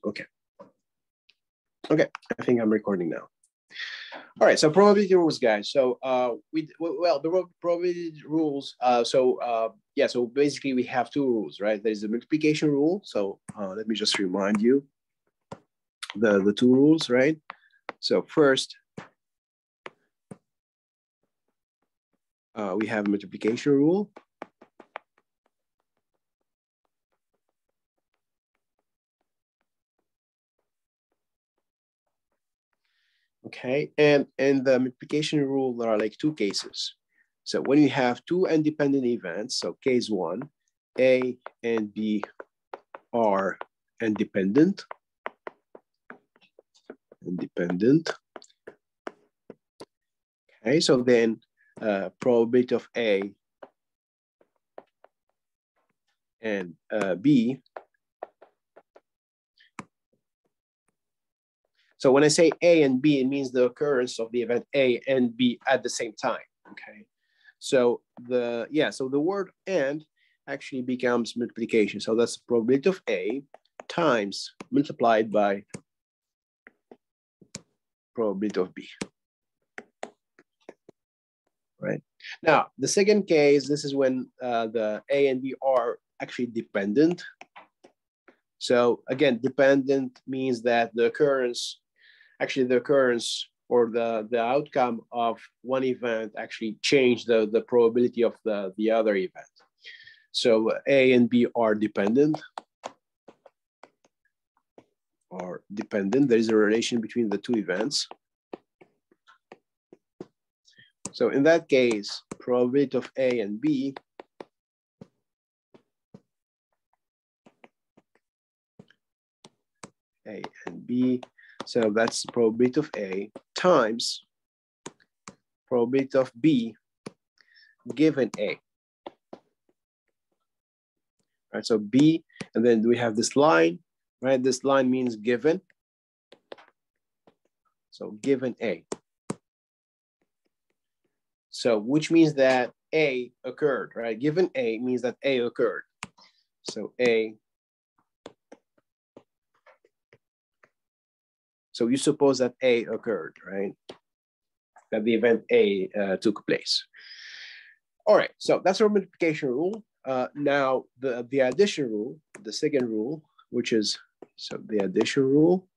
Okay. Okay, I think I'm recording now. All right, so probability rules, guys. So the probability rules. Yeah, so basically we have two rules, right? There's the multiplication rule. So let me just remind you the two rules, right? So first, we have multiplication rule. Okay, and the multiplication rule, there are like two cases. So when you have two independent events, so case one, A and B are independent. Okay, so then probability of A and B. So when I say A and B, it means the occurrence of the event A and B at the same time. Okay, so the word and actually becomes multiplication. So that's the probability of A times multiplied by probability of B. Right. Now, the second case, this is when the A and B are actually dependent. So again, dependent means that the occurrence or the outcome of one event actually change the probability of the other event. So A and B are dependent. There is a relation between the two events. So in that case, probability of A and B so that's probability of A times probability of B given A. Right, so B, and then we have this line, right? This line means given. So given A. So which means that A occurred, right? Given A means that A occurred. So A. So you suppose that A occurred, right? That the event A took place. All right, so that's our multiplication rule. Now the addition rule, the second rule, which is, so the addition rule.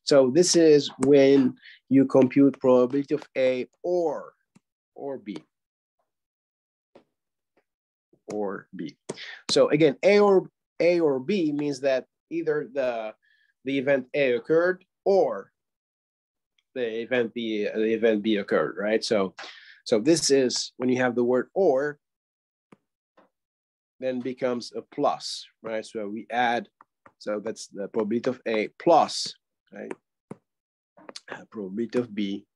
So this is when you compute probability of A or B. Or B. So again, A or B means that either the event A occurred or the event B occurred, right? So this is when you have the word or, then becomes a plus, right? So we add, so that's the probability of A plus, right? Probability of B.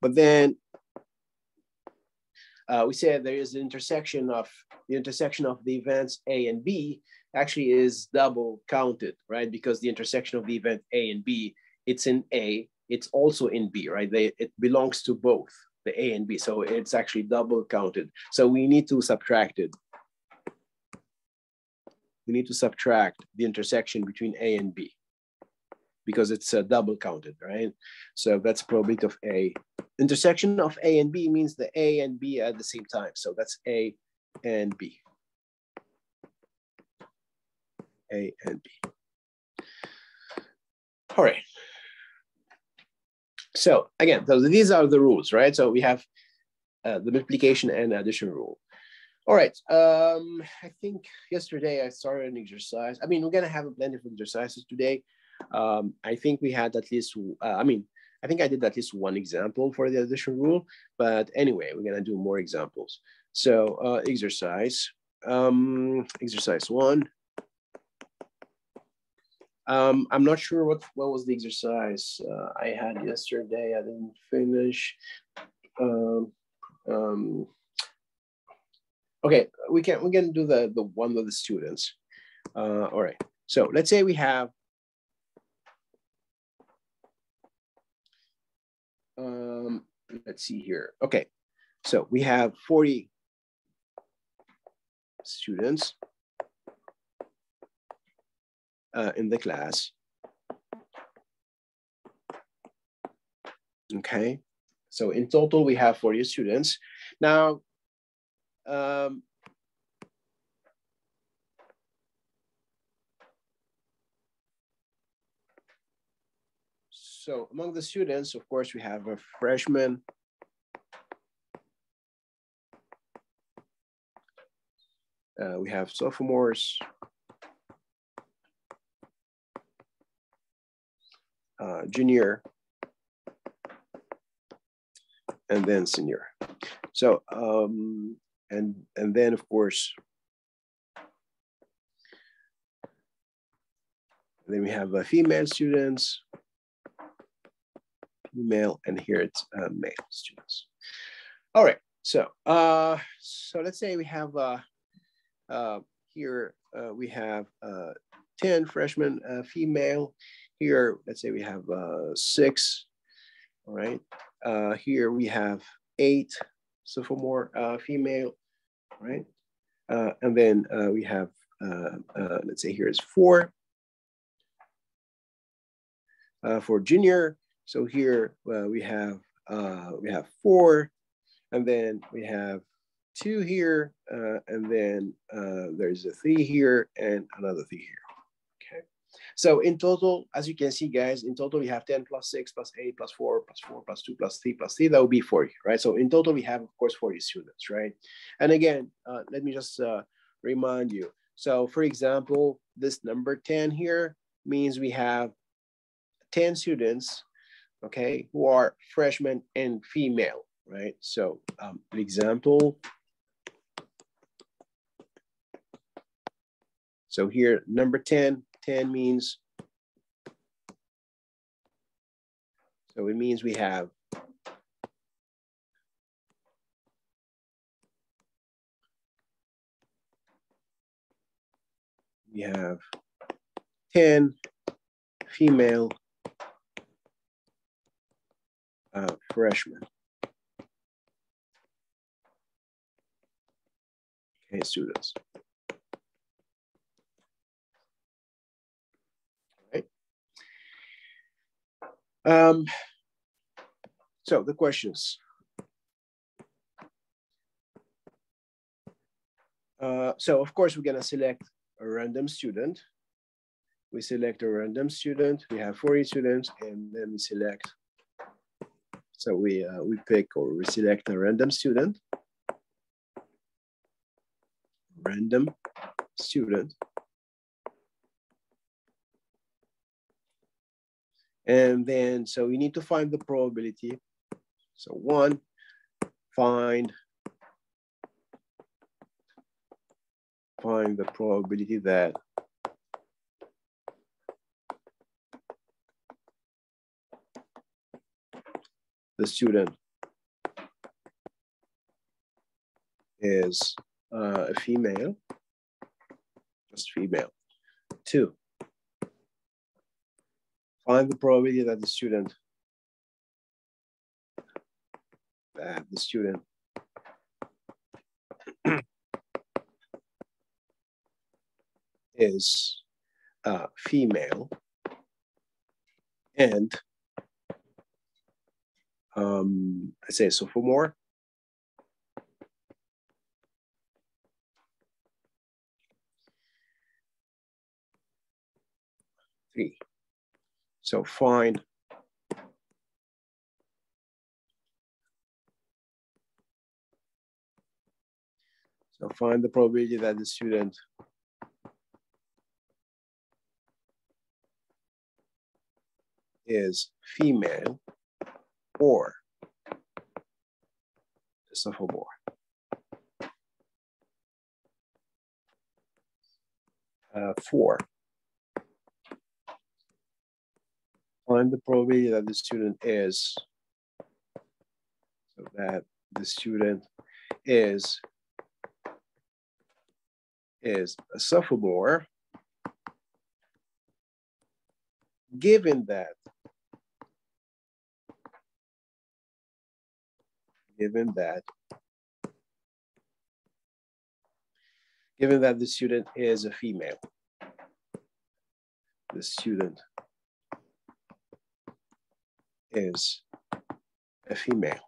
But then we said there is the intersection of the events A and B actually is double counted, right? Because the intersection of the event A and B, it's in A, it's also in B, right? It belongs to both the A and B, so it's actually double counted. So we need to subtract it. We need to subtract the intersection between A and B because it's double counted, right? So that's probability of A. Intersection of A and B means the A and B at the same time. So that's A and B. A and B. All right. So again, these are the rules, right? So we have the multiplication and addition rule. All right. I think yesterday I started an exercise. I mean, we're gonna have a plenty of exercises today. I think we had at least, I think I did at least one example for the addition rule, but anyway, we're gonna do more examples. So exercise 1. I'm not sure what was the exercise I had yesterday. I didn't finish. Okay, we can do the one with the students. All right. So let's say we have let's see here. Okay, So we have 40 students in the class. Okay, so in total we have 40 students. Now, so among the students, of course, we have a freshman, we have sophomores, junior, and then senior. So, and then of course, then we have female students, female, and here it's male students. All right, so let's say we have here we have 10 freshmen female. Here, let's say we have 6. All right. Here we have 8 sophomore female. Right. And then we have let's say here is 4 for junior. So here we have 4, and then we have 2 here, and then there's a 3 here and another 3 here. Okay. So in total, as you can see, guys, in total we have 10 plus 6 plus 8 plus 4 plus 4 plus 2 plus 3 plus 3. That would be 40, right? So in total we have, of course, 40 students, right? And again, let me just remind you. So for example, this number 10 here means we have 10 students, okay, who are freshmen and female, right? So an example. So here, number 10 means, so it means we have we have 10 female freshmen. Okay, students. Right. So the questions. So of course, we're gonna select a random student. We select a random student. We have 40 students, and then we select. So we pick or we select a random student. Random student. And then, so we need to find the probability. So 1, find the probability that the student is a female, just female. 2, find the probability that the student is female, and I say sophomore. Three. So find the probability that the student is female or a sophomore. Four. Find the probability that the student is, so that the student is a sophomore, given that given that the student is a female. The student is a female.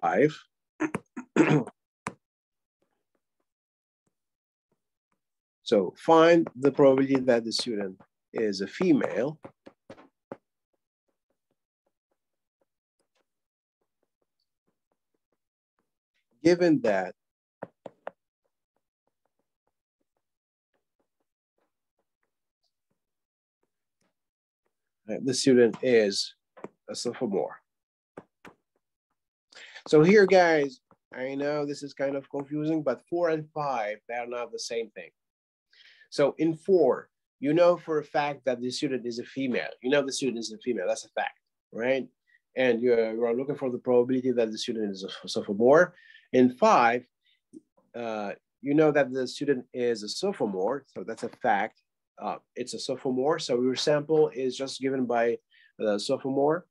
5. So find the probability that the student is a female given that the student is a sophomore. So here, guys, I know this is kind of confusing, but 4 and 5, they are not the same thing. So in 4, you know for a fact that the student is a female. You know the student is a female, that's a fact, right? And you are looking for the probability that the student is a sophomore. In 5, you know that the student is a sophomore, so that's a fact. It's a sophomore, so your sample is just given by the sophomore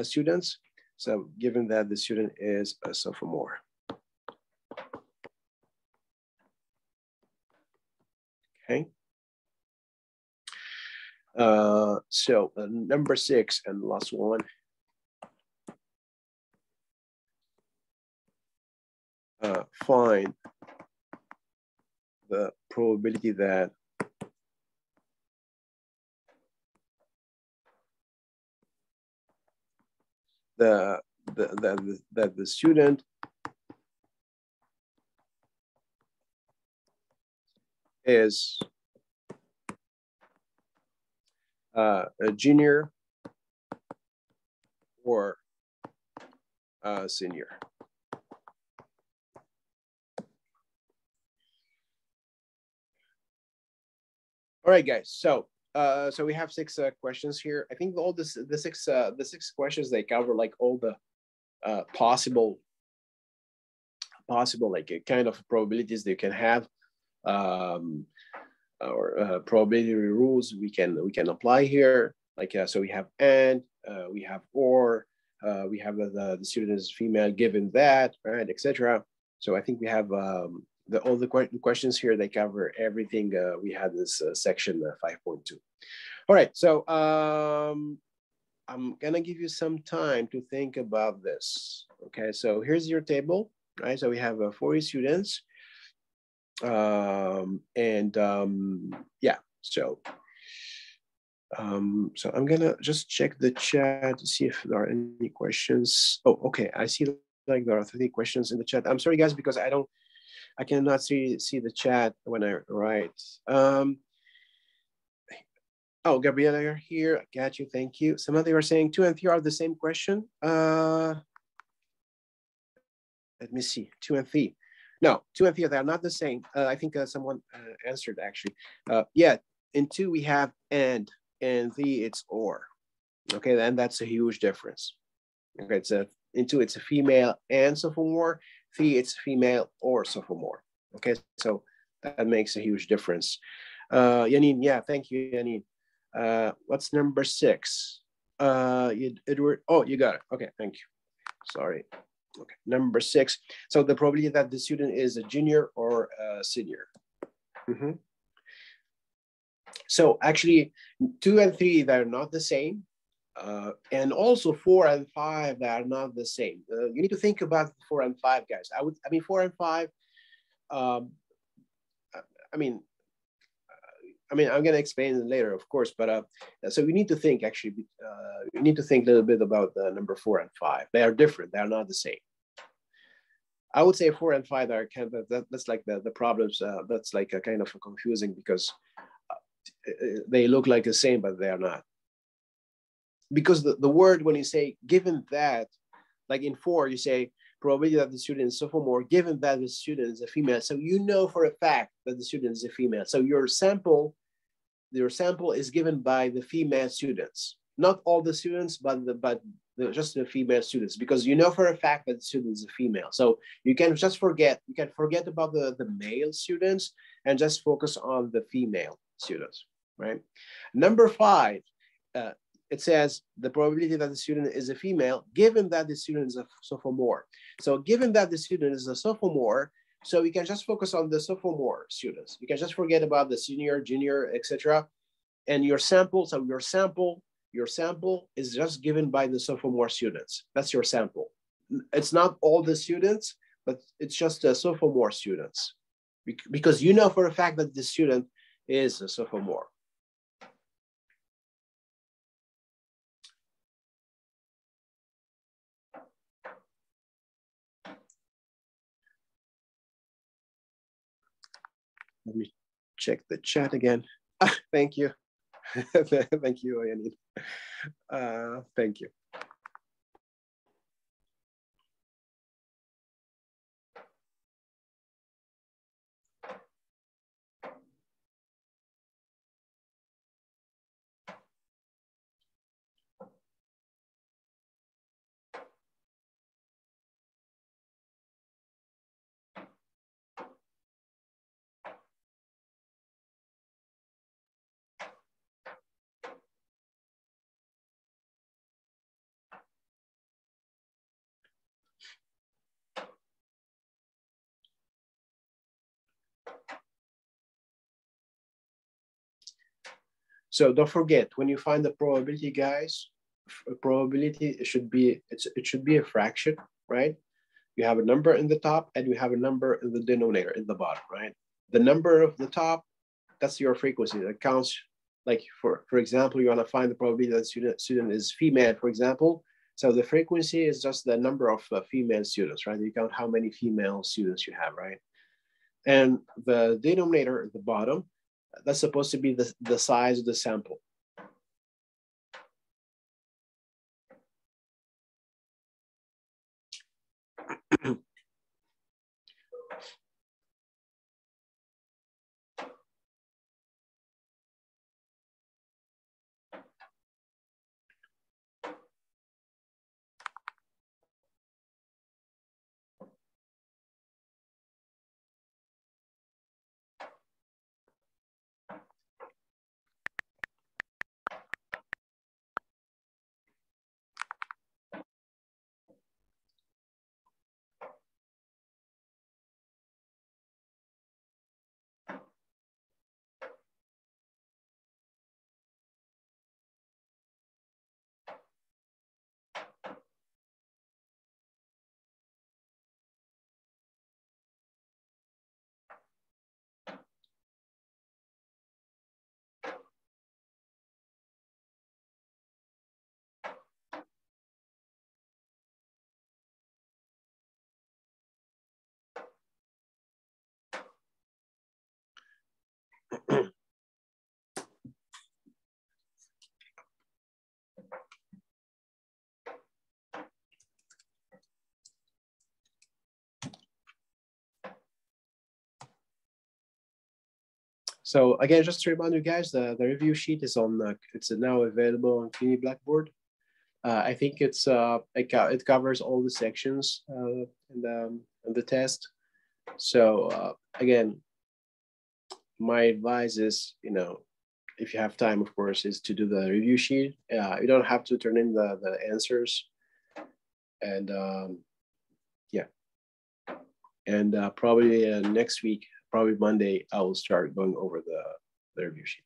students. So given that the student is a sophomore. Okay. So number 6 and last one. Find the probability that the student is a junior or a senior. All right, guys. So we have 6 questions here. I think all the six questions, they cover like all the possible like kind of probabilities they can have, or probability rules we can apply here. Like so we have and, we have or, we have the student is female given that, right, etc. So I think we have all the questions here, they cover everything we had this section 5.2. All right, so I'm gonna give you some time to think about this. Okay, so here's your table, right? So we have 40 students, yeah. So so I'm gonna just check the chat to see if there are any questions. Oh, okay, I see like there are 3 questions in the chat. I'm sorry, guys, because I cannot see the chat when I write. Oh, Gabriela, you're here. I got you. Thank you. Samantha, you are saying 2 and 3 are the same question. Let me see. 2 and 3. No, 2 and 3, they are not the same. I think someone answered actually. Yeah, in 2 we have and 3 it's or. Okay, then that's a huge difference. Okay, in 2 it's a female and sophomore. 3 it's female or sophomore. Okay, so that makes a huge difference. Yanin, yeah, thank you, Yanin. What's number 6? Edward, oh, you got it. Okay, thank you. Sorry. Okay, number 6. So the probability that the student is a junior or a senior. Mm-hmm. So actually 2 and 3, they're not the same. And also 4 and 5, they are not the same. You need to think about 4 and 5, guys. I mean 4 and 5, I mean, I'm going to explain it later, of course, but so we need to think actually, you need to think a little bit about the number 4 and 5. They are different. They are not the same. I would say 4 and 5 are kind of, that's like the problems. That's like a kind of confusing because they look like the same, but they are not. Because the word, when you say given that, like in 4, you say probability that the student is sophomore, given that the student is a female. So you know for a fact that the student is a female. So your sample is given by the female students, not all the students, but just the female students, because you know for a fact that the student is a female. So you can forget about the male students and just focus on the female students, right? Number 5, it says the probability that the student is a female, given that the student is a sophomore. So given that the student is a sophomore, so we can just focus on the sophomore students. We can just forget about the senior, junior, etc. And your sample, so your sample is just given by the sophomore students. That's your sample. It's not all the students, but it's just the sophomore students, because you know for a fact that the student is a sophomore. Let me check the chat again. Thank you. Thank you, Ayanid. Thank you. So don't forget, when you find the probability, guys, probability, it should be a fraction, right? You have a number in the top and you have a number in the denominator in the bottom, right? The number of the top, that's your frequency. That counts, like for example, you want to find the probability that student is female, for example. So the frequency is just the number of female students, right? You count how many female students you have, right? And the denominator at the bottom, that's supposed to be the size of the sample. So again, just to remind you guys, the review sheet is on, it's now available on CUNY Blackboard. I think it covers all the sections in the test. So again, my advice is, if you have time, of course, is to do the review sheet. You don't have to turn in the answers. And yeah. And probably next week, probably Monday, I will start going over the review sheet.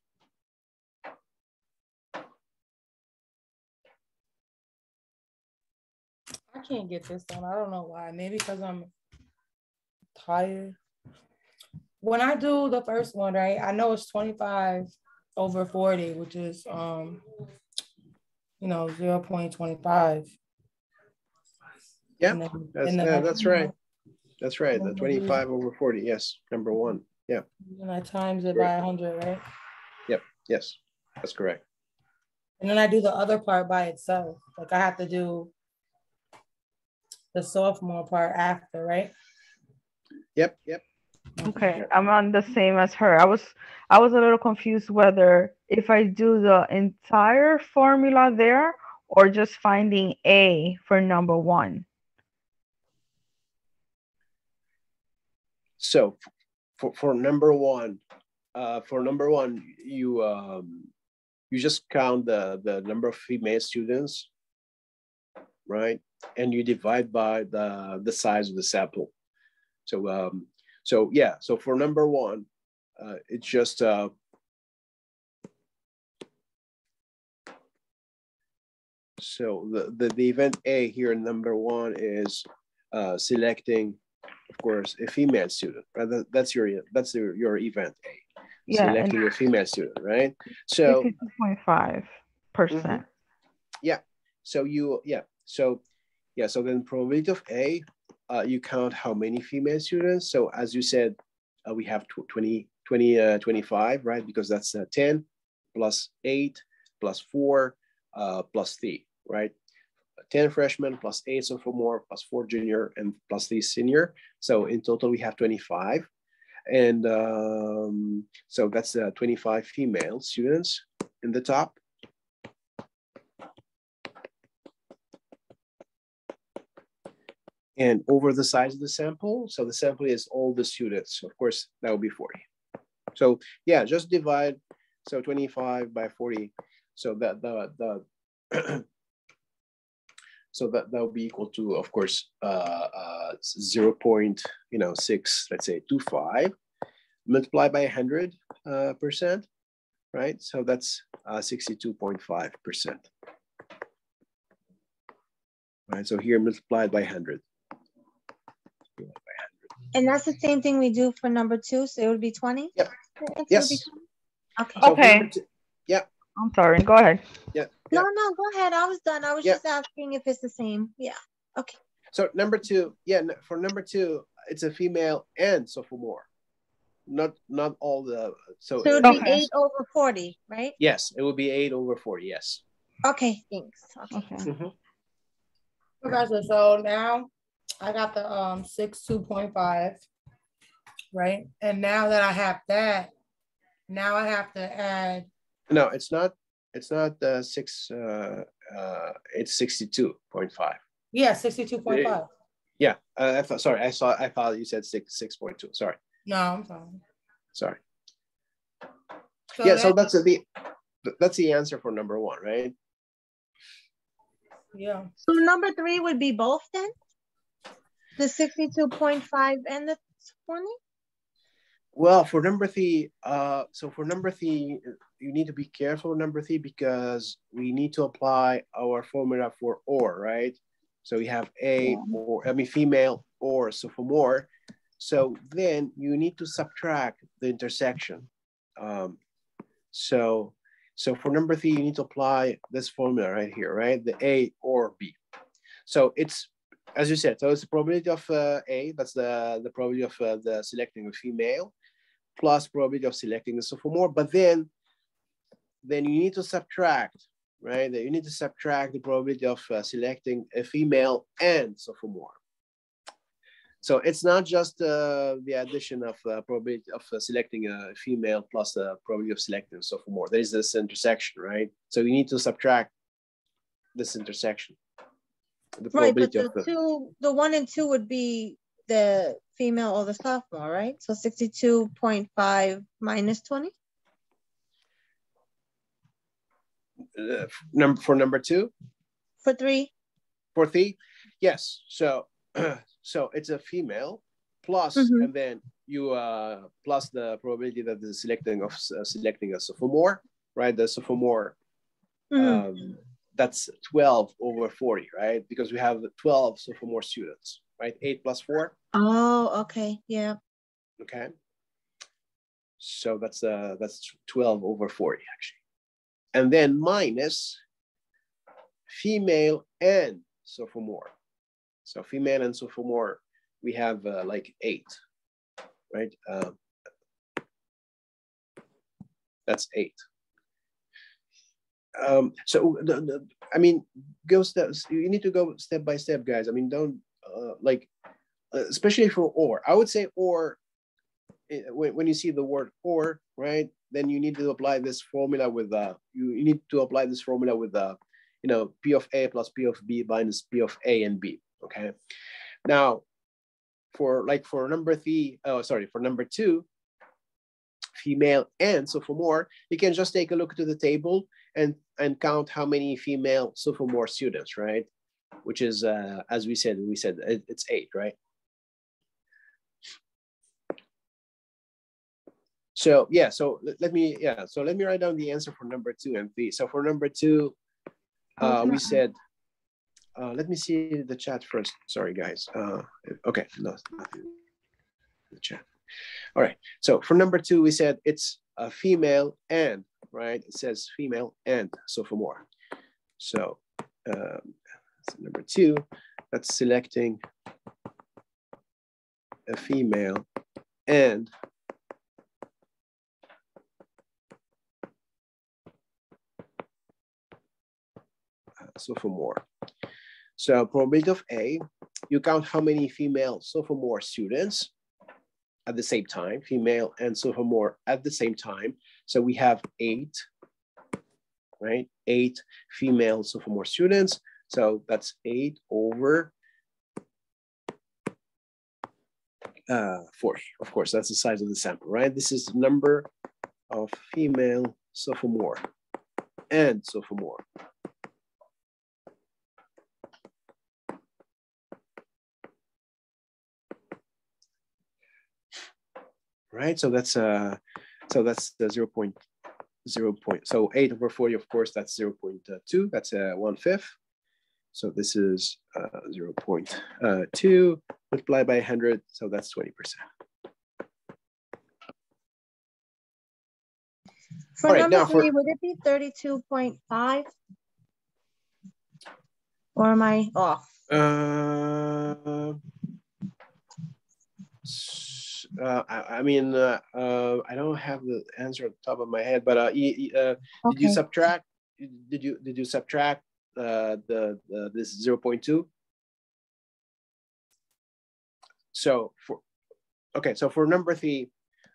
I can't get this done. I don't know why. Maybe because I'm tired. When I do the first one, right, I know it's 25 over 40, which is 0.25. Yeah, that's right. That's right. The 25 over 40. Yes, number one. Yeah. And I times it by 100, right? Yep. Yes, that's correct. And then I do the other part by itself. Like I have to do the sophomore part after, right? Yep. Okay, I'm on the same as her. I was a little confused whether if I do the entire formula there or just finding A for number one. So for number one, you you just count the number of female students, right? And you divide by the size of the sample. So, so yeah, so for number one, it's just, so the event A here, number one, is selecting, of course, a female student, right? That's your event A. Yeah, Selecting a female student, right? So 62.5%. Yeah. So so then probability of A, you count how many female students. So as you said, we have 25, right? Because that's 10 plus 8 plus 4 plus 3, right? 10 freshmen plus 8 sophomore plus 4 junior and plus 3 senior. So in total, we have 25. And so that's 25 female students in the top. And over the size of the sample, so the sample is all the students. Of course, that will be 40. So yeah, just divide, so 25 by 40. So that so that will be equal to, of course, 0.6, let's say 25, multiplied by 100%, right? So that's 62.5%. Right, so here multiplied by 100. And that's the same thing we do for number 2, so it would be 20? Yep. Yes. Yes. Okay. So Okay. Yeah. I'm sorry. Go ahead. Yeah. No, go ahead. I was done. I was just asking if it's the same. Yeah. Okay. So number 2, for number 2, it's a female and sophomore. Not all the, so it would be 8 over 40, right? Yes, it would be 8 over 40, yes. Okay, thanks. Okay. Mm-hmm. Professor, so now I got the 62.5, right? And now that I have that, now I have to add. No, it's not 6, it's 62.5. Yeah, 62.5. Yeah, I thought you said 6.2. Sorry. No, I'm sorry. Sorry. So yeah, so that's the answer for number 1, right? Yeah. So number 3 would be both then? The 62.5 and the 20? Well, for number 3, you need to be careful with number 3 because we need to apply our formula for OR, right? So we have female or sophomore. So then you need to subtract the intersection. So for number 3, you need to apply this formula right here, right? The A or B. So it's, as you said, so it's the probability of A, that's the probability of the selecting a female, plus probability of selecting a sophomore. But then you need to subtract, right? You need to subtract the probability of selecting a female and sophomore. So it's not just the addition of probability of selecting a female plus the probability of selecting a sophomore. There is this intersection, right? So you need to subtract this intersection. The right, but the 1 and 2 would be the female or the sophomore, right? So 62.5 minus 20? For number 2? For 3? For 3, yes. So so it's a female plus, and then you plus the probability that the selecting a sophomore, right? The sophomore, that's 12 over 40, right? Because we have 12 sophomore students, right? 8 plus 4. Oh, okay, yeah. Okay. So that's 12 over 40 actually, and then minus female and sophomore. So female and sophomore, we have like 8, right? That's 8. So I mean, you need to go step by step, guys. I mean, don't especially for OR. I would say OR, when you see the word OR, right? Then you need to apply this formula with you need to apply this formula with P of A plus P of B minus P of A and B. Okay. Now, for number 2, female and sophomore, you can just take a look to the table and count how many female sophomore students, right? Which is, as we said it's 8, right? So yeah, so let me write down the answer for number 2 and 3. So for number 2, we said, let me see the chat first. Sorry, guys. Okay, no, nothing in the chat. All right. So for number 2, we said it's a female and, right? It says female and sophomore. So number 2, that's selecting a female and sophomore. So probability of A, you count how many female sophomore students at the same time, female and sophomore at the same time. So we have 8, right? 8 female sophomore students. So that's 8 over 40. Of course, that's the size of the sample, right? This is the number of female sophomore and sophomore. Right, so that's the 0.0. So 8 over 40, of course, that's 0.2. That's 1/5. So this is 0.2 multiplied by 100. So that's 20%. For number 3, would it be 32.5? Or am I off? I mean, I don't have the answer at the top of my head, but Okay. did you subtract? Did you subtract this 0.2? So for number 3,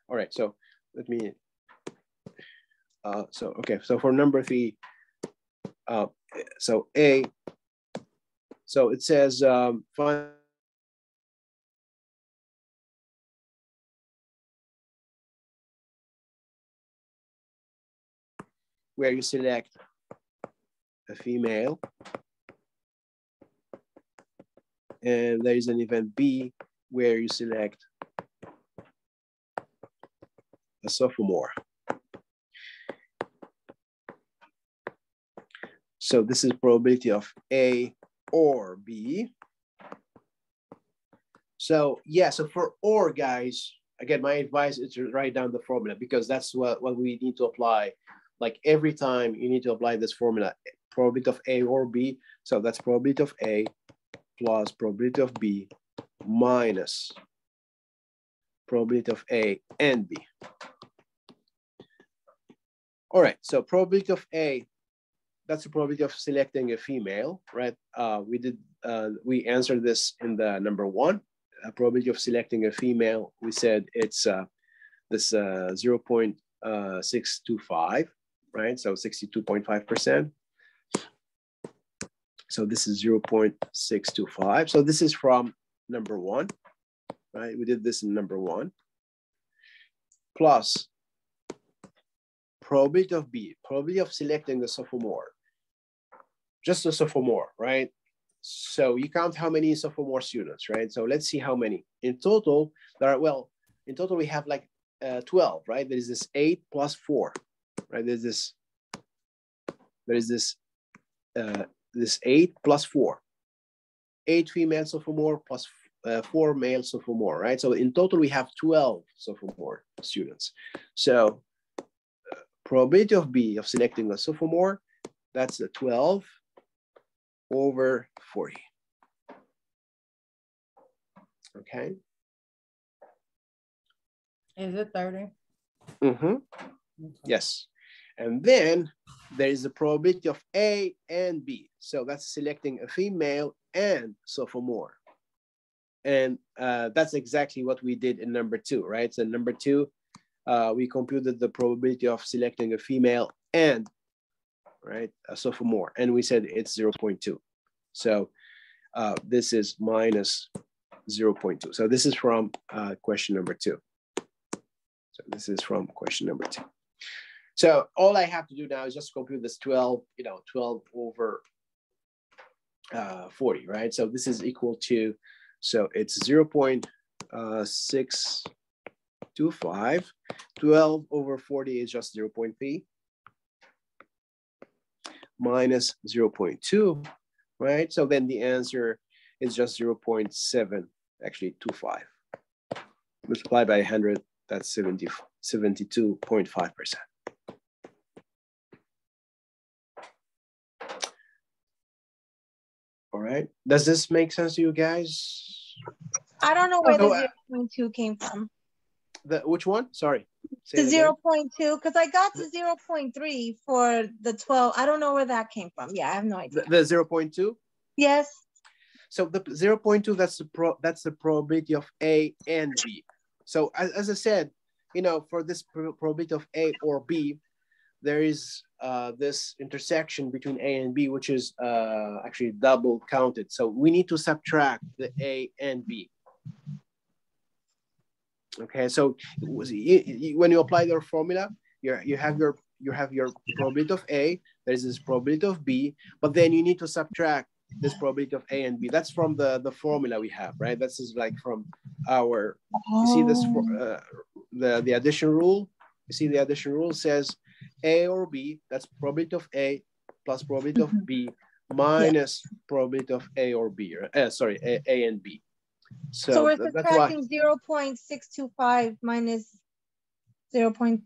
all right. So let me. So for number 3, so A. So it says find where you select a female, and there is an event B where you select a sophomore. So this is probability of A or B. So yeah, so for or, guys, again, my advice is to write down the formula, because that's what we need to apply. Like every time you need to apply this formula, probability of A or B. So that's probability of A plus probability of B minus probability of A and B. All right, so probability of A, that's the probability of selecting a female, right? We answered this in the number 1. Probability of selecting a female, we said it's this 0.625, right? So 62.5%. So this is 0.625. So this is from number 1, right? We did this in number 1. Plus probability of B, probability of selecting the sophomore, just a sophomore, right? So you count how many sophomore students, right? So let's see how many. In total, in total we have like 12, right? There is this 8 plus 4, right? There is this 8 plus 4. 8 female sophomore plus 4 male sophomore, right? So in total we have 12 sophomore students. So probability of B of selecting a sophomore, that's a 12 over 40. Okay. Is it 30? Mm-hmm. Okay. Yes. And then there is the probability of A and B. So that's selecting a female and sophomore. And that's exactly what we did in number 2, right? So number 2, we computed the probability of selecting a female and, right, a sophomore. And we said it's 0.2. So this is minus 0.2. So this is from question number 2. So So this is from question number 2. So all I have to do now is just compute this 12, 12 over 40, right? So this is equal to, so it's 0.625. 12 over 40 is just 0.3 minus 0.2, right? So then the answer is just 0.7, actually 25. Multiplied by 100, that's 72.5%. All right. Does this make sense to you guys? I don't know where the 0.2 came from. Which one? Sorry. The 0.2, because I got the 0.3 for the 12. I don't know where that came from. Yeah, I have no idea. The 0.2? Yes. So the 0.2, that's the probability of A and B. So as I said, for this probability of A or B, there is this intersection between A and B, which is actually double counted. So we need to subtract the A and B. Okay, so when you apply their formula, you have your probability of A, there's this probability of B, but then you need to subtract this probability of A and B. That's from the formula we have, right? This is like from our, you see this, the addition rule. You see the addition rule says A or B, that's probability of A plus probability of B minus probability of A or B, sorry, A and B. So we're subtracting 0.625 minus 0.3?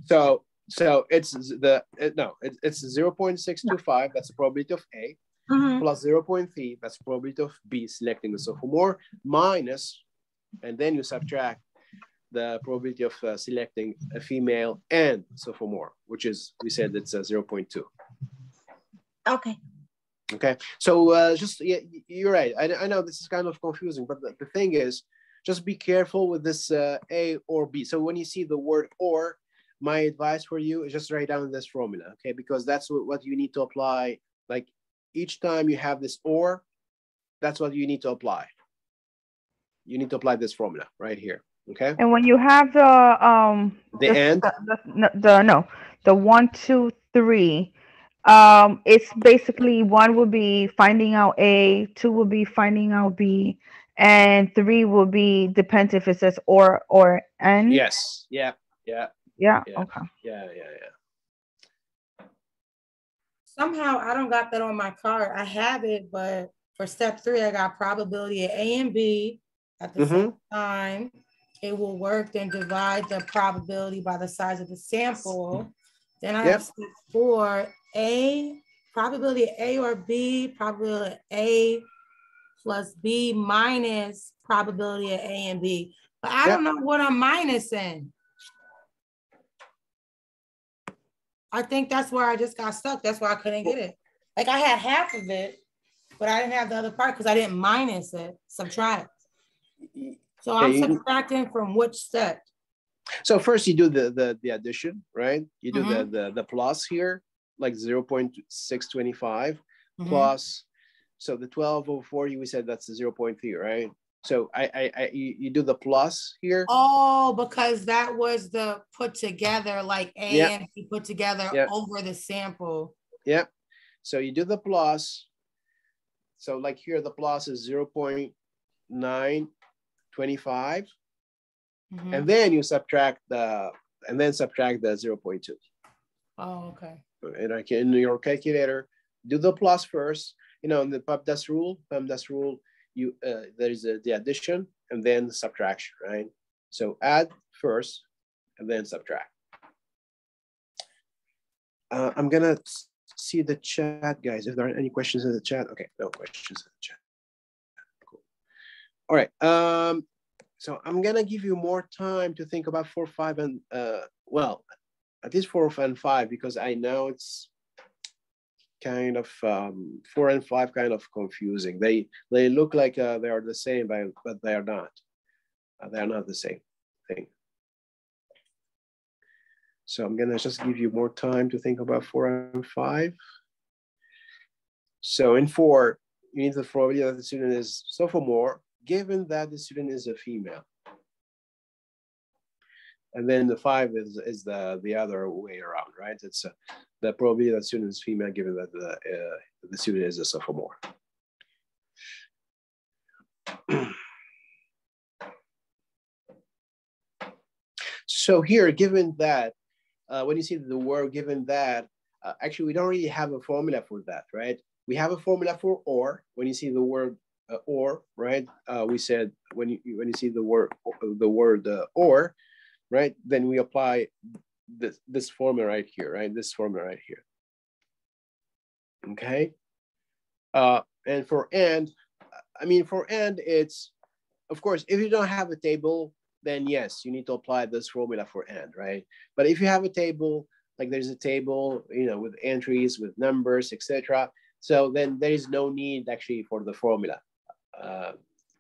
So it's it's 0.625, that's the probability of A, plus 0.3, that's the probability of B selecting the sophomore, minus, and then you subtract the probability of selecting a female and sophomore, which is, we said it's 0.2. Okay. Okay, so just, yeah, you're right. I know this is kind of confusing, but the thing is, just be careful with this A or B. So when you see the word or, my advice for you is just write down this formula, okay? Because that's what you need to apply. Like each time you have this or, that's what you need to apply. You need to apply this formula right here, okay? And when you have the end, the 1, 2, 3, it's basically 1 will be finding out A, 2 will be finding out B, and 3 will be depends if it says or and. Yes. Yeah. Okay. Yeah. Somehow I don't got that on my card. I have it, but for step 3, I got probability of A and B at the same time. It will work, then divide the probability by the size of the sample. Then I have step 4, A, probability of A or B, probability of A plus B minus probability of A and B. But I don't know what I'm minusing. I think that's where I just got stuck. That's why I couldn't get it. Like I had half of it, but I didn't have the other part because I didn't minus it, subtract. So I'm subtracting from which step? So first you do the addition, right? You do the plus here, like 0.625 plus, so the 12 over 40, we said that's 0.3, right? So you do the plus here. Oh, because that was the put together, like A and B put together over the sample. Yep. So you do the plus. So like here, the plus is 0.925. And then you subtract the 0.2. Oh, okay. And in your calculator, do the plus first. In the PEMDAS rule, there is the addition and then subtraction, right? So add first and then subtract. I'm gonna see the chat, guys. If there are any questions in the chat, okay, no questions in the chat. Cool. All right. So I'm gonna give you more time to think about 4, 5, and well, at least 4 and 5, because I know it's kind of 4 and 5 kind of confusing. They look like they are the same, but they are not. They are not the same thing. So I'm gonna just give you more time to think about 4 and 5. So in 4, you need the probability that the student is sophomore, given that the student is a female. And then the 5 is the other way around, right? It's the probability that the student is female given that the student is a sophomore. So here, given that, when you see the word given that, actually we don't really have a formula for that, right? We have a formula for or. When you see the word or, right? We said when you see the word or, right? Then we apply this formula right here, right? This formula right here. Okay. And for and, I mean for and it's, of course, if you don't have a table, then yes, you need to apply this formula for and, right? But if you have a table, like there's a table, you know, with entries, with numbers, etc. So then there is no need actually for the formula.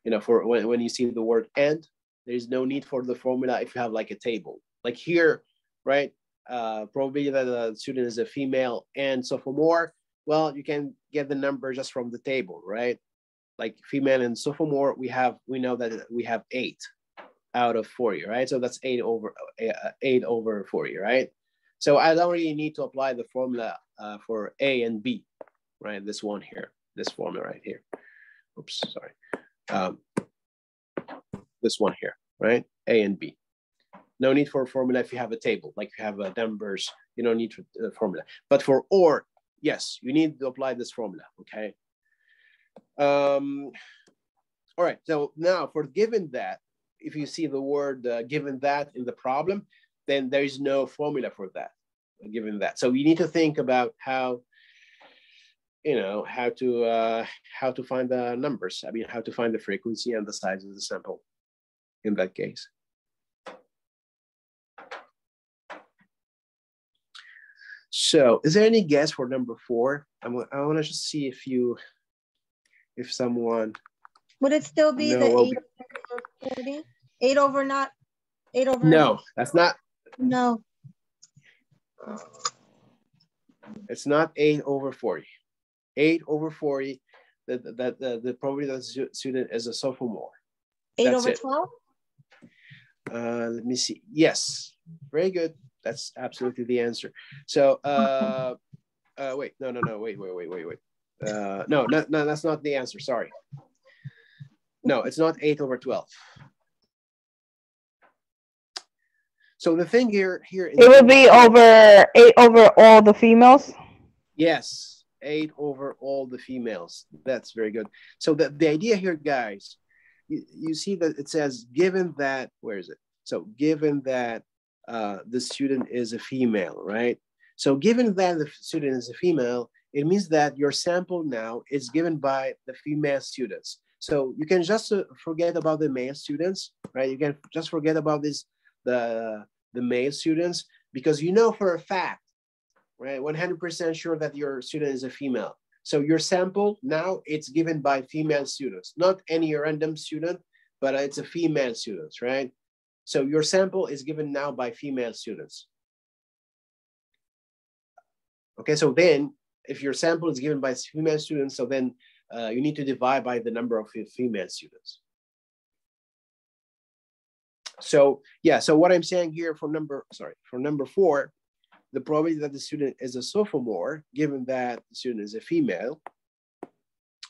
You know, for when you see the word and, there is no need for the formula if you have like a table. Like here, right? Probability that the student is a female and sophomore. Well, you can get the number just from the table, right? Like female and sophomore, we know that we have 8 out of 40, right? So that's 8 over 40, right? So I don't really need to apply the formula for A and B, right? This one here, this formula right here. Oops, sorry. This one here, right? A and B. No need for a formula if you have a table, like you have numbers, you don't need a formula. But for or, yes, you need to apply this formula, okay? All right, so now for given that, if you see the word given that in the problem, then there is no formula for that, given that. So you need to think about how, you know, how to find the numbers. I mean, how to find the frequency and the size of the sample in that case. So is there any guess for number 4? I want to just see if someone. Would it still be the 8 over 40? 8 over not 8 over? No, that's not. No. It's not 8 over 40. 8 over 40, the probability that the student is a sophomore. 8 over 12? Let me see. Yes, very good. That's absolutely the answer. So, wait, no, wait. No, that's not the answer. Sorry. No, it's not 8 over 12. So the thing here is it would be over 8 over all the females. Yes, 8 over all the females. That's very good. So the idea here, guys, you see that it says given that, where is it? So given that the student is a female, right? So given that the student is a female, it means that your sample now is given by the female students. So you can just forget about the male students, right? You can just forget about the male students, because you know for a fact, right, 100% sure that your student is a female. So your sample now, it's given by female students, not any random student, but it's a female students, right? So your sample is given now by female students. Okay, so then if your sample is given by female students, so then you need to divide by the number of female students. So yeah, so what I'm saying here for number 4, the probability that the student is a sophomore, given that the student is a female.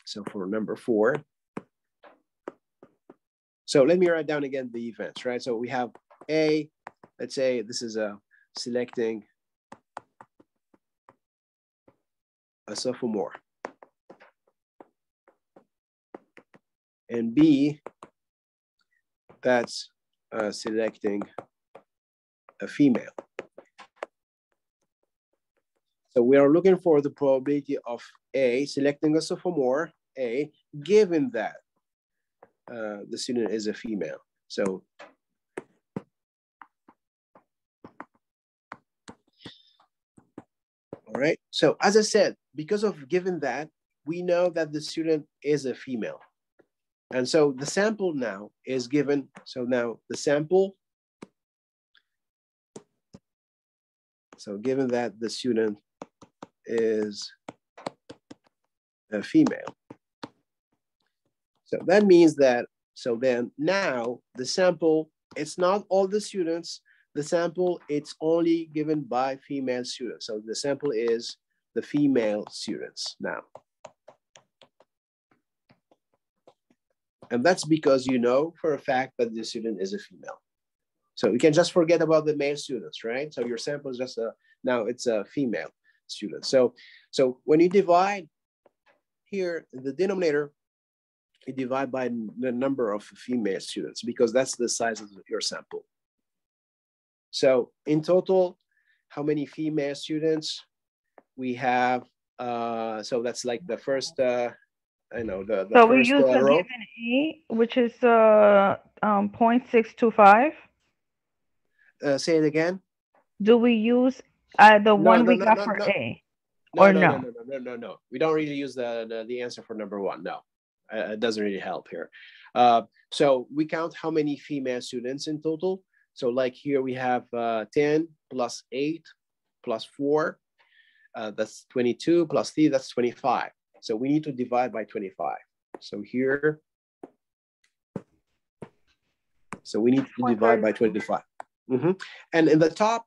So for number 4. So let me write down again the events, right? So we have A, let's say this is selecting a sophomore. And B, that's selecting a female. So we are looking for the probability of A, selecting a sophomore, A, given that the student is a female. So all right. So as I said, because of given that, we know that the student is a female. And so the sample now is given. So now the sample, so given that the student is a female. So that means that, so then now the sample, it's not all the students, the sample, it's only given by female students. So the sample is the female students now. And that's because you know for a fact that the student is a female. So you can just forget about the male students, right? So your sample is just now it's a female student. So when you divide here in the denominator, you divide by the number of female students because that's the size of your sample. So in total, how many female students we have? So that's like the first, I know the So we first use a row. given A, which is 0.625. Say it again. Do we use the one we got for A? Or no? No. We don't really use the answer for number one. No, it doesn't really help here. So we count how many female students in total. So like here we have 10 plus 8 plus 4. That's 22 plus 3, that's 25. So we need to divide by 25. So here, so we need to divide by 25. And in the top,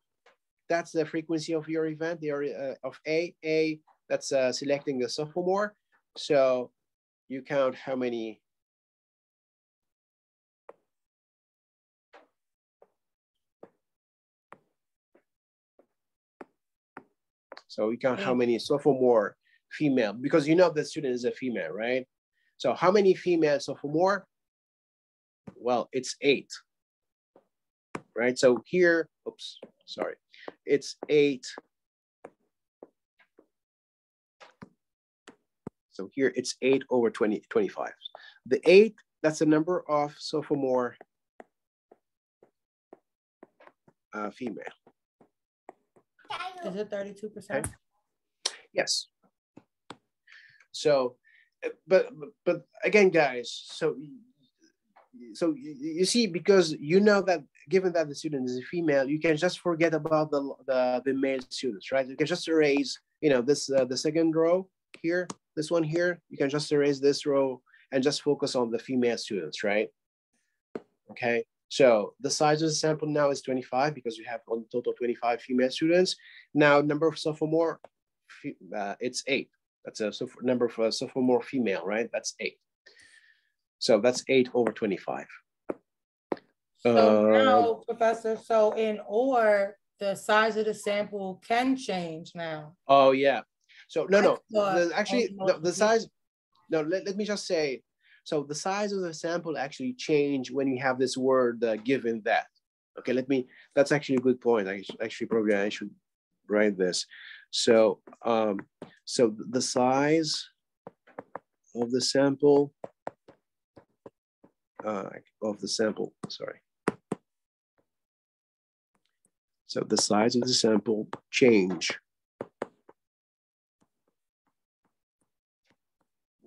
that's the frequency of your event, the area of A. A, that's selecting the sophomore. So you count how many. So we count how many sophomore female, because you know the student is a female, right? So how many female sophomore? Well, it's 8, right? So here, oops, sorry. It's 8. So here it's 8 over 25. The 8, that's the number of sophomore female. Is it 32%? Okay. Yes. So, but again, guys, so you see, because you know that given that the student is a female, you can just forget about the male students, right? You can just erase, you know, this the second row here, this one here. You can just erase this row and just focus on the female students, right? Okay. So the size of the sample now is 25 because you have on total 25 female students. Now number of sophomore, it's 8. That's a number for sophomore female, right? That's 8. So that's 8 over 25. So now, Professor, so in OR, the size of the sample can change now. Oh yeah. So actually the size. No, let me just say. So the size of the sample actually change when you have this word given that. Okay, that's actually a good point. Probably I should write this. So, so the size of the sample, sorry. So the size of the sample change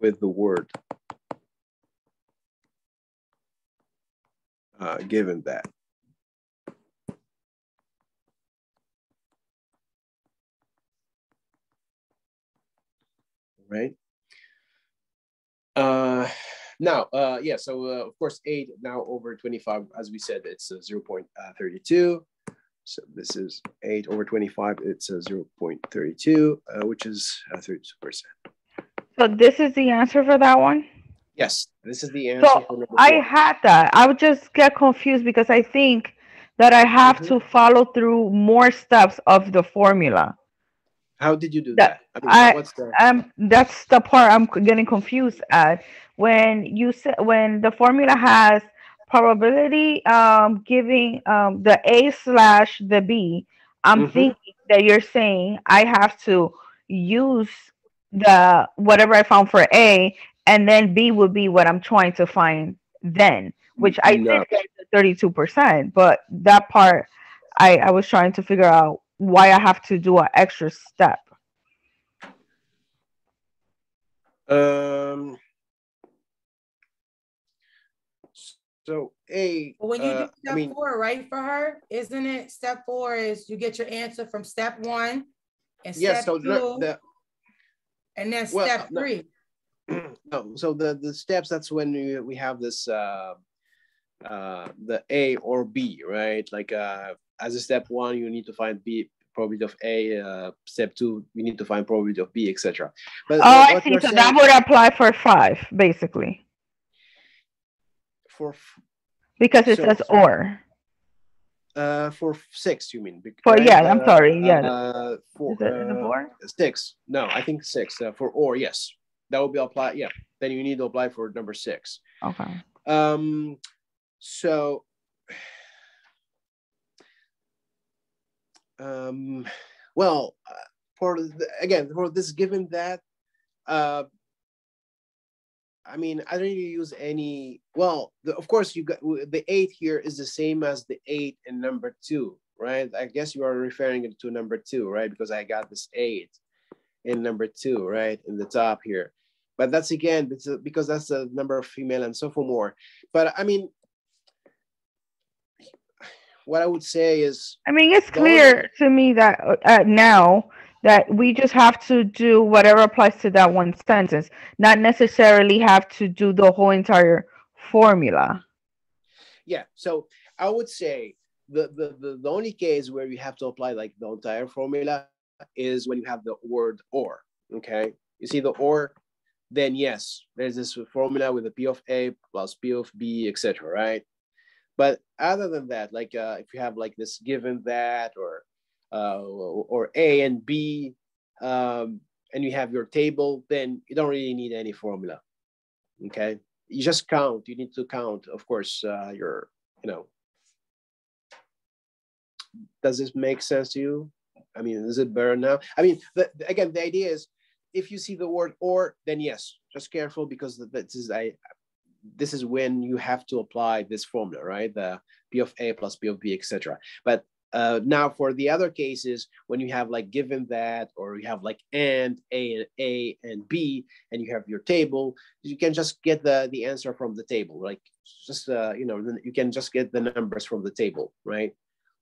with the word given that. Right. Now, yeah, so of course, 8 now over 25, as we said, it's 0.32. So this is 8 over 25, it's 0.32, which is 32%. So this is the answer for that one? Yes, this is the answer for number 4. I had that. I would just get confused because I think that I have to follow through more steps of the formula. How did you do that? I mean, what's the... that's the part I'm getting confused at. When you said when the formula has probability giving the A slash the B, I'm thinking that you're saying I have to use the whatever I found for A, and then B would be what I'm trying to find then, which I did get 32%, but that part I was trying to figure out why I have to do an extra step. So A. But when you do step 4, right, for her, isn't it step 4 is you get your answer from step 1 and step 2, and then step 3. No, so the steps, that's when we have this the A or B, right? Like as a step one, you need to find B, probability of A. Step two, you need to find probability of B, etc. But Oh, I what see. you're So saying that would apply for 5, basically, for because it so says or. for 6, you mean, For right? yeah, I'm sorry. Yeah, For is it 4? 6. No, I think 6. For or, yes, that will be applied. Yeah, then you need to apply for number 6. Okay. So well, again, for this given that, I mean, I don't really use any. Well, of course, you got the 8 here is the same as the 8 in number 2, right? I guess you are referring it to number 2, right? Because I got this 8 in number 2, right, in the top here. But that's again because that's the number of female and sophomore. But I mean, what I would say is, I mean, it's clear to me that now that we just have to do whatever applies to that one sentence, not necessarily have to do the whole entire formula. Yeah, so I would say the only case where you have to apply like the entire formula is when you have the word or. Okay, you see the or, then yes, there's this formula with the P of A plus P of B, etc. Right? But other than that, like if you have like this given that or A and B, and you have your table, then you don't really need any formula. Okay, you just count. You need to count, of course, your, does this make sense to you? I mean, is it better now? I mean, again, the idea is if you see the word or, then yes, just careful because this is when you have to apply this formula, right? The P of A plus P of B, etc. But now for the other cases, when you have like given that, or you have like and A and B, and you have your table, you can just get the answer from the table. Like just, you can just get the numbers from the table, right?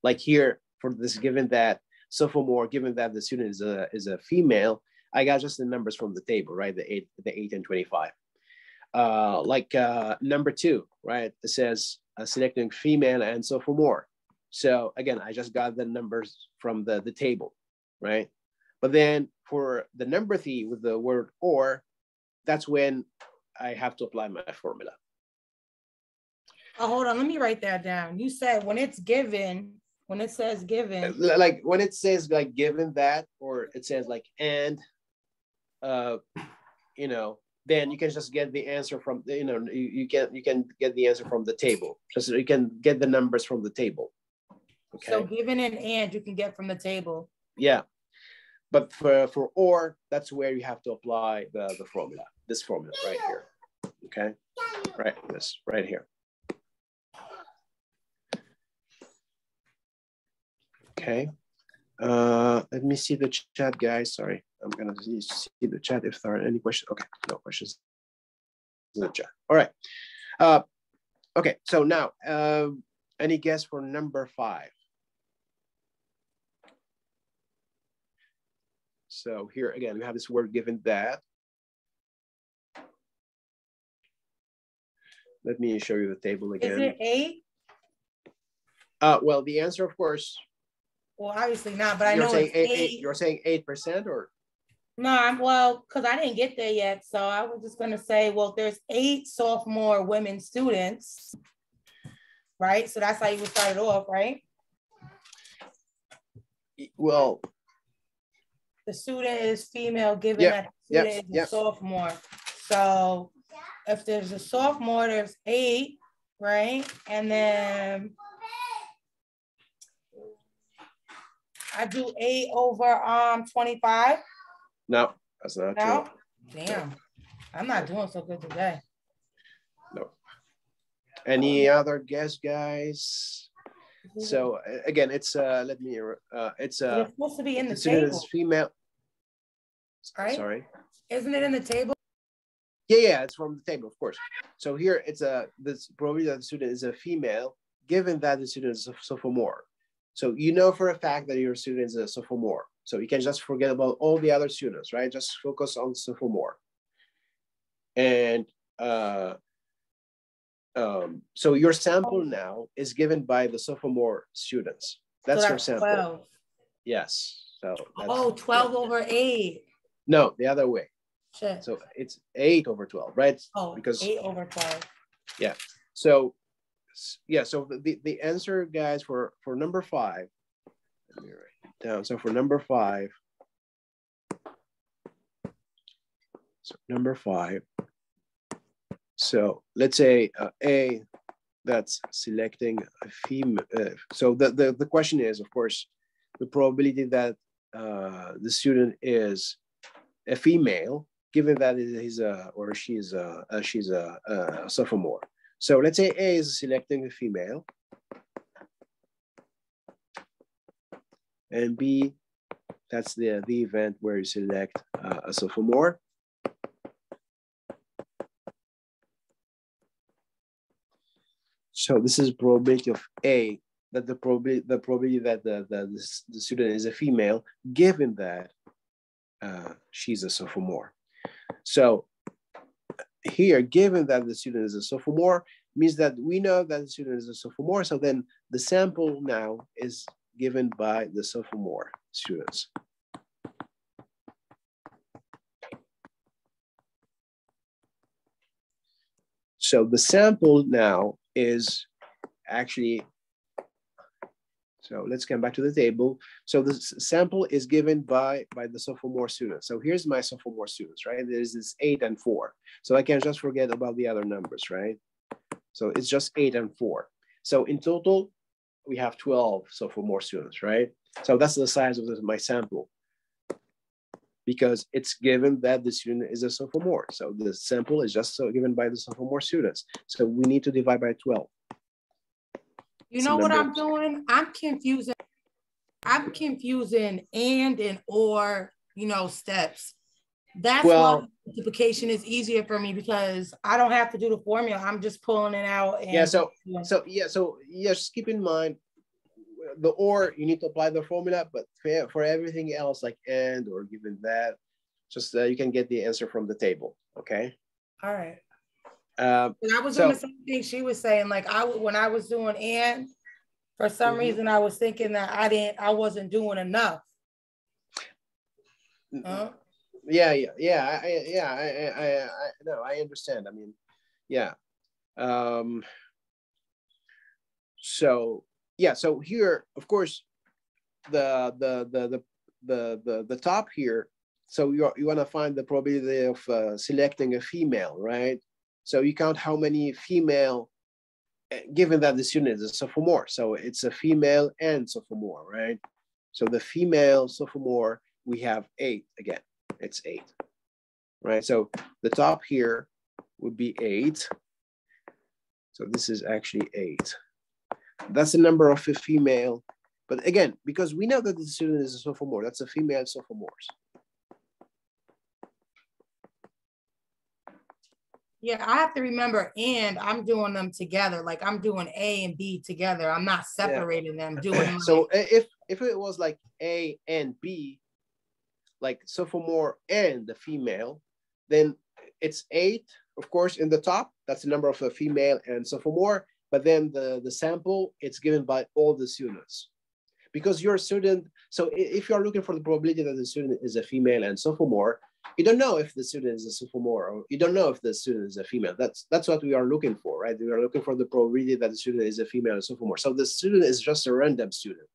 Like here for this given that sophomore, given that the student is a female, I got just the numbers from the table, right? The 8 and 25. Number 2, right? It says selecting female and sophomore. So again, I just got the numbers from the table, right? But then for the number 3 with the word or, that's when I have to apply my formula. Oh, hold on, let me write that down. You said when it's given, when it says given. Like when it says like given that, or it says like and, then you can just get the answer from, you can get the answer from the table. Just you can get the numbers from the table. Okay. So given and you can get from the table. Yeah. But for or, that's where you have to apply the formula, this formula right here. Okay. Right. This right here. Okay. Let me see the chat, guys. Sorry. I'm gonna see the chat if there are any questions. Okay, no questions in the chat. All right. Okay, so now any guess for number 5? So here again, we have this word given that. Let me show you the table again. Is it 8? Well, the answer, of course. Well, obviously not, but I know it's 8. You're saying 8%, or? No, because I didn't get there yet. So I was just going to say, well, there's 8 sophomore women students, right? So that's how you would start it off, right? Well, the student is female, given that the student is a sophomore. So if there's a sophomore, there's 8, right? And then I do 8 over 25. No, that's not true. Damn, I'm not doing so good today. No. Any other guess, guys? So again, it's it's supposed to be in the student table. is female. Right? Sorry. Isn't it in the table? Yeah, it's from the table, of course. So here it's this probability that the student is a female, given that the student is a sophomore. So you know for a fact that your student is a sophomore. So you can just forget about all the other students, right? Just focus on sophomore. And so your sample now is given by the sophomore students. That's so your sample. 12. Yes. So that's 12 over 8. No, the other way. Shit. So it's 8 over 12, right? Oh, because 8 over 12. Yeah. So yeah, so the answer, guys, for number 5, let me write it down. So for number 5, so let's say A, that's selecting a female. So the question is, of course, the probability that the student is a female, given that he's or she's a sophomore. So let's say A is selecting a female, and B, that's the event where you select a sophomore. So this is probability of A, that the probability that the student is a female, given that she's a sophomore. So here, given that the student is a sophomore, means that we know that the student is a sophomore. So then the sample now is given by the sophomore students. So the sample now is actually, so let's come back to the table. So the sample is given by the sophomore students. So here's my sophomore students, right? There's this 8 and 4. So I can just forget about the other numbers, right? So it's just 8 and 4. So in total, we have 12 sophomore students, right? So that's the size of my sample, because it's given that the student is a sophomore. So the sample is just given by the sophomore students. So we need to divide by 12. You know what I'm doing? I'm confusing and or, steps. That's why multiplication is easier for me, because I don't have to do the formula. I'm just pulling it out. And just keep in mind the or, you need to apply the formula, but for everything else, like and or given that, just you can get the answer from the table. Okay. All right. When I was doing the same thing she was saying, like when I was doing and, for some reason I was thinking that I wasn't doing enough. I understand. I mean, yeah. So here, of course, the top here. So you want to find the probability of selecting a female, right? So you count how many female, given that the student is a sophomore. So it's a female and sophomore, right? So the female sophomore, we have 8 again. It's 8, right? So the top here would be 8. So this is actually 8. That's the number of a female. But again, because we know that the student is a sophomore, that's a female sophomores. Yeah, I have to remember, and I'm doing them together. Like I'm doing A and B together. I'm not separating them. Doing so if it was like A and B, like sophomore and the female, then it's 8, of course, in the top. That's the number of a female and sophomore. But then the sample, it's given by all the students. Because your student, so if you're looking for the probability that the student is a female and sophomore, you don't know if the student is a sophomore, or you don't know if the student is a female. That's what we are looking for, right? We are looking for the probability that the student is a female or sophomore. So the student is just a random student.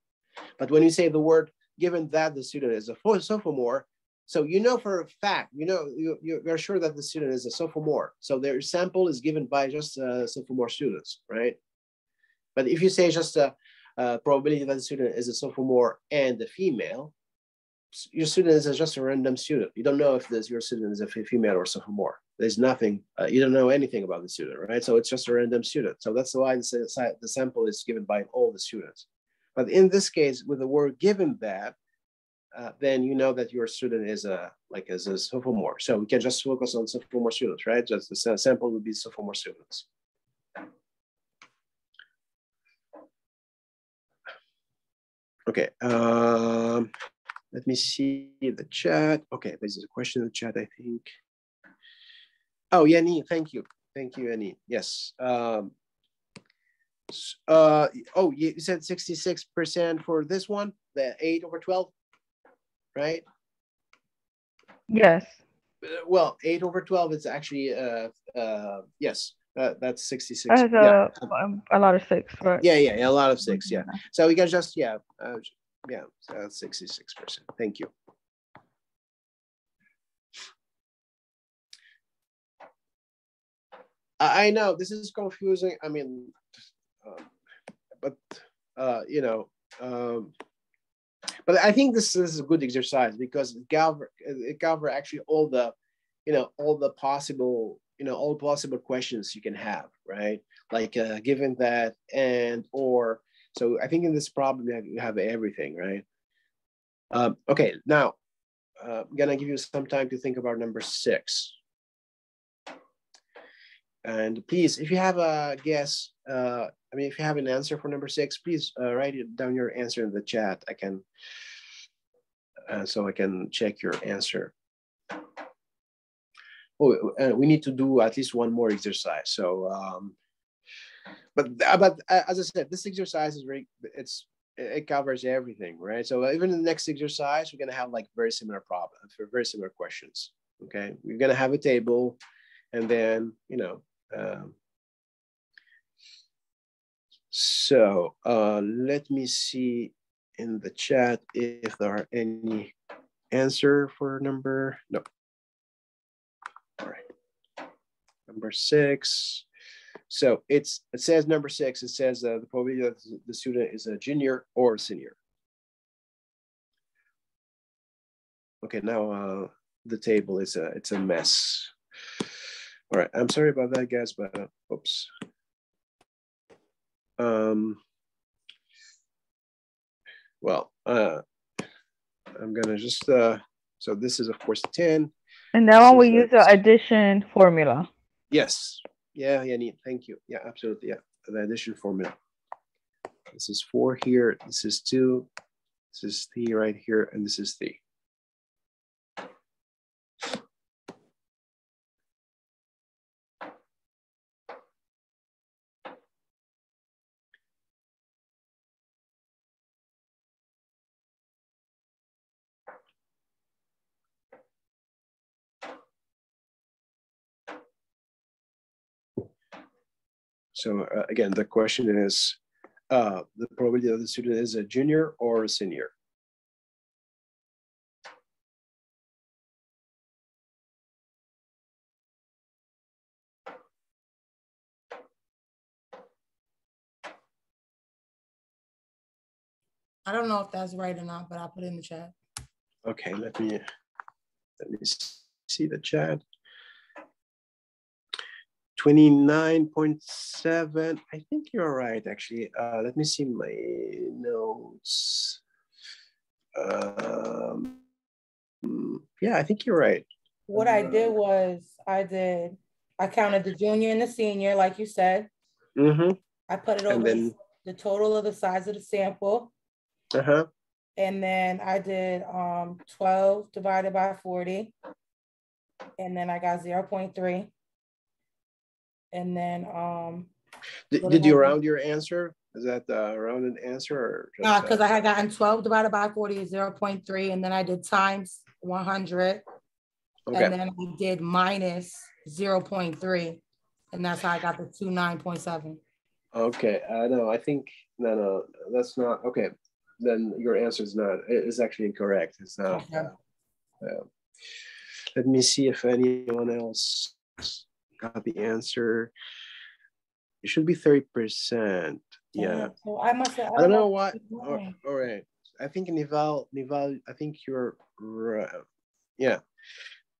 But when you say the word, given that the student is a sophomore, so you know for a fact, you're sure that the student is a sophomore. So their sample is given by just sophomore students, right? But if you say just a probability that the student is a sophomore and a female, your student is just a random student. You don't know if your student is a female or sophomore. There's nothing, you don't know anything about the student, right? So it's just a random student. So that's why the sample is given by all the students. But in this case, with the word given that, then you know that your student is a sophomore. So we can just focus on sophomore students, right? Just the sample would be sophomore students. Okay, let me see the chat. Okay, this is a question in the chat, I think. Oh, Yanni, thank you. Thank you, Yanni. Yes. Oh, you said 66% for this one, the 8/12, right? Yes. Well, 8/12 is actually yes, that's 66. That's Yeah, a lot of six, right? yeah, a lot of six. Yeah, so we can just yeah, so that's 66%. Thank you. I know this is confusing. I mean, but you know, but I think this is a good exercise because it cover actually all the, all the possible, all possible questions you can have, right? Like given that and or. So I think in this problem you have everything, right? Okay, now I'm gonna give you some time to think about number 6. And please, if you have a guess, if you have an answer for number 6, please write it down your answer in the chat. I can, so I can check your answer. Oh, we need to do at least one more exercise. So, but as I said, this exercise is it covers everything, right? So even in the next exercise, we're gonna have like very similar problems for very similar questions. Okay, we're gonna have a table, and then so let me see in the chat if there are any answer for number, no. All right, number 6. So it says number 6, it says the probability that the student is a junior or a senior. Okay, now the table is it's a mess. All right, I'm sorry about that, guys, but oops. Well, I'm gonna just so this is of course 10. And now we use the addition formula. Yes. Yeah, neat. Thank you. Yeah, absolutely. Yeah, the addition formula. This is 4 here. This is 2. This is 3 right here, and this is 3. So again, the question is the probability that the student is a junior or a senior. I don't know if that's right or not, but I'll put it in the chat. Okay, let me see the chat. 29.7. I think you're right, actually. Let me see my notes. Yeah, I think you're right. What I did was I counted the junior and the senior, like you said. Mm-hmm. I put it over the total of the size of the sample. Uh-huh. And then I did 12 divided by 40. And then I got 0.3. And then did you round your answer? Is that a rounded answer or just because I had gotten 12 divided by 40 is 0.3, and then I did times 100. Okay. And then I did minus 0.3, and that's how I got the 29.7. Okay, no, I think no, that's not okay. Then your answer is actually incorrect. It's not. Okay. Let me see if anyone else got the answer. It should be 30%. Yeah. So I must have. I don't know what. All right. I think Nival. I think you're right. Yeah.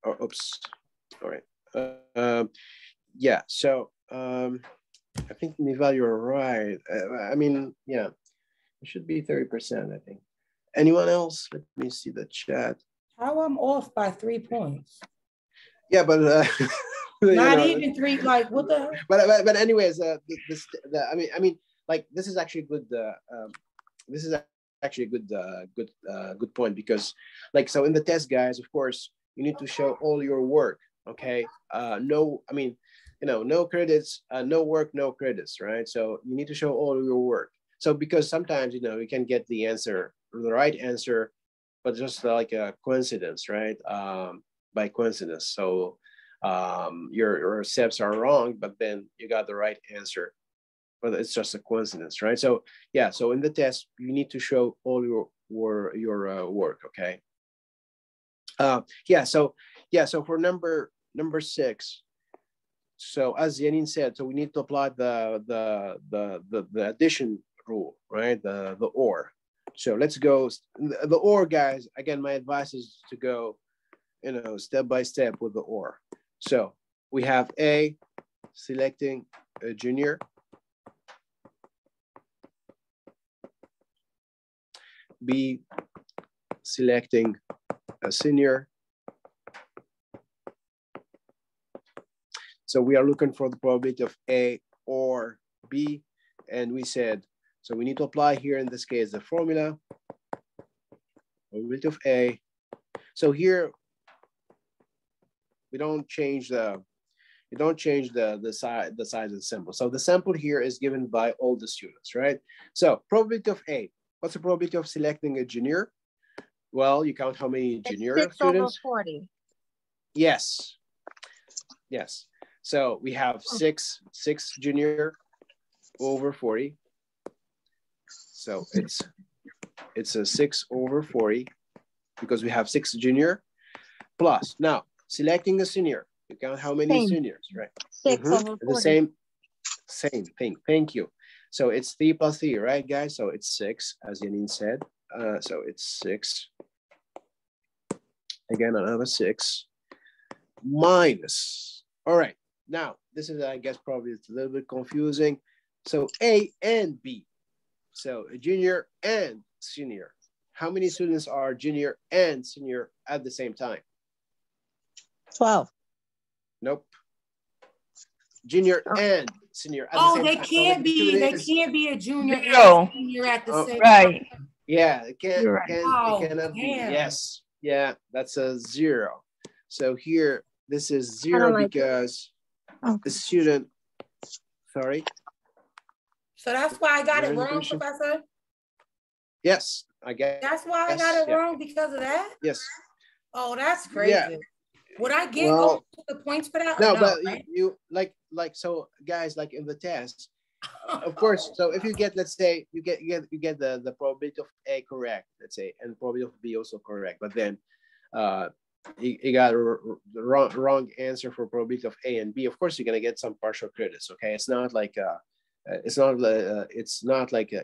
Oh, oops. All right. Yeah. So I think Nival, you're right. I mean, yeah, it should be 30%. I think. Anyone else? Let me see the chat. How I'm off by 3 points. Yeah, but not even 3. Like what the? But anyways, I mean, like this is actually good. This is actually a good point because, like, so in the test, guys, of course, you need to show all your work. Okay. No, I mean, no credits, no work, no credits, right? So you need to show all your work. So because sometimes, you can get the answer, the right answer, but just like a coincidence, right? By coincidence. So your steps are wrong, but then you got the right answer, but it's just a coincidence, right? So yeah, so in the test, you need to show all your work, okay? So for number 6, so as Yanin said, so we need to apply the addition rule, right? The OR. So let's go the OR, guys. Again, my advice is to go, step by step with the OR. So we have A, selecting a junior. B, selecting a senior. So we are looking for the probability of A or B. And we said, so we need to apply here in this case the formula, probability of A. So here we don't change the size of the sample. So the sample here is given by all the students, right? So probability of A. What's the probability of selecting a junior? Well, you count how many junior it's 6 students. over 40. Yes. So we have six junior over 40. So it's a 6 over 40 because we have 6 junior plus. Now, selecting a senior, you count how many seniors, right? 6 over 40. The same thing. Thank you. So it's 3 plus 3, right, guys? So it's 6, as Yanin said. So it's 6. Again, another 6 minus. All right. Now, this is, I guess, probably it's a little bit confusing. So A and B. So a junior and senior. How many students are junior and senior at the same time? 12. Nope. Junior and senior at the same time. They can't be a junior and a senior at the same right. time. Yeah, it Right. cannot be. Yes. Yeah, that's a 0. So here, this is 0 because the student, sorry. So that's why I got it wrong, Professor? Yes, I guess. That's why I got it wrong because of that? Yes. Oh, that's crazy. Yeah. Would I get the points for that? No, but right? you like so guys, like in the test, of course. So if you get, let's say you get the probability of A correct, let's say, and probability of B also correct, but then you got the wrong answer for probability of A and B. Of course, you're gonna get some partial credits. Okay, it's not like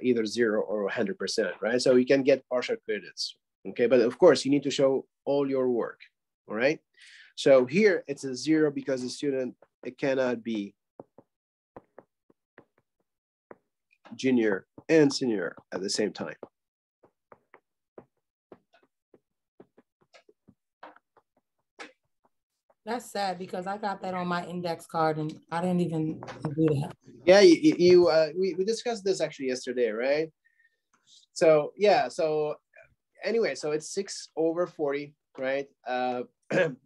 either 0 or 100%, right? So you can get partial credits. Okay, but of course you need to show all your work. All right. So here it's a 0 because the student, it cannot be junior and senior at the same time. That's sad because I got that on my index card and I didn't even do that. Yeah, we discussed this actually yesterday, right? So yeah, so anyway, so it's 6 over 40, right?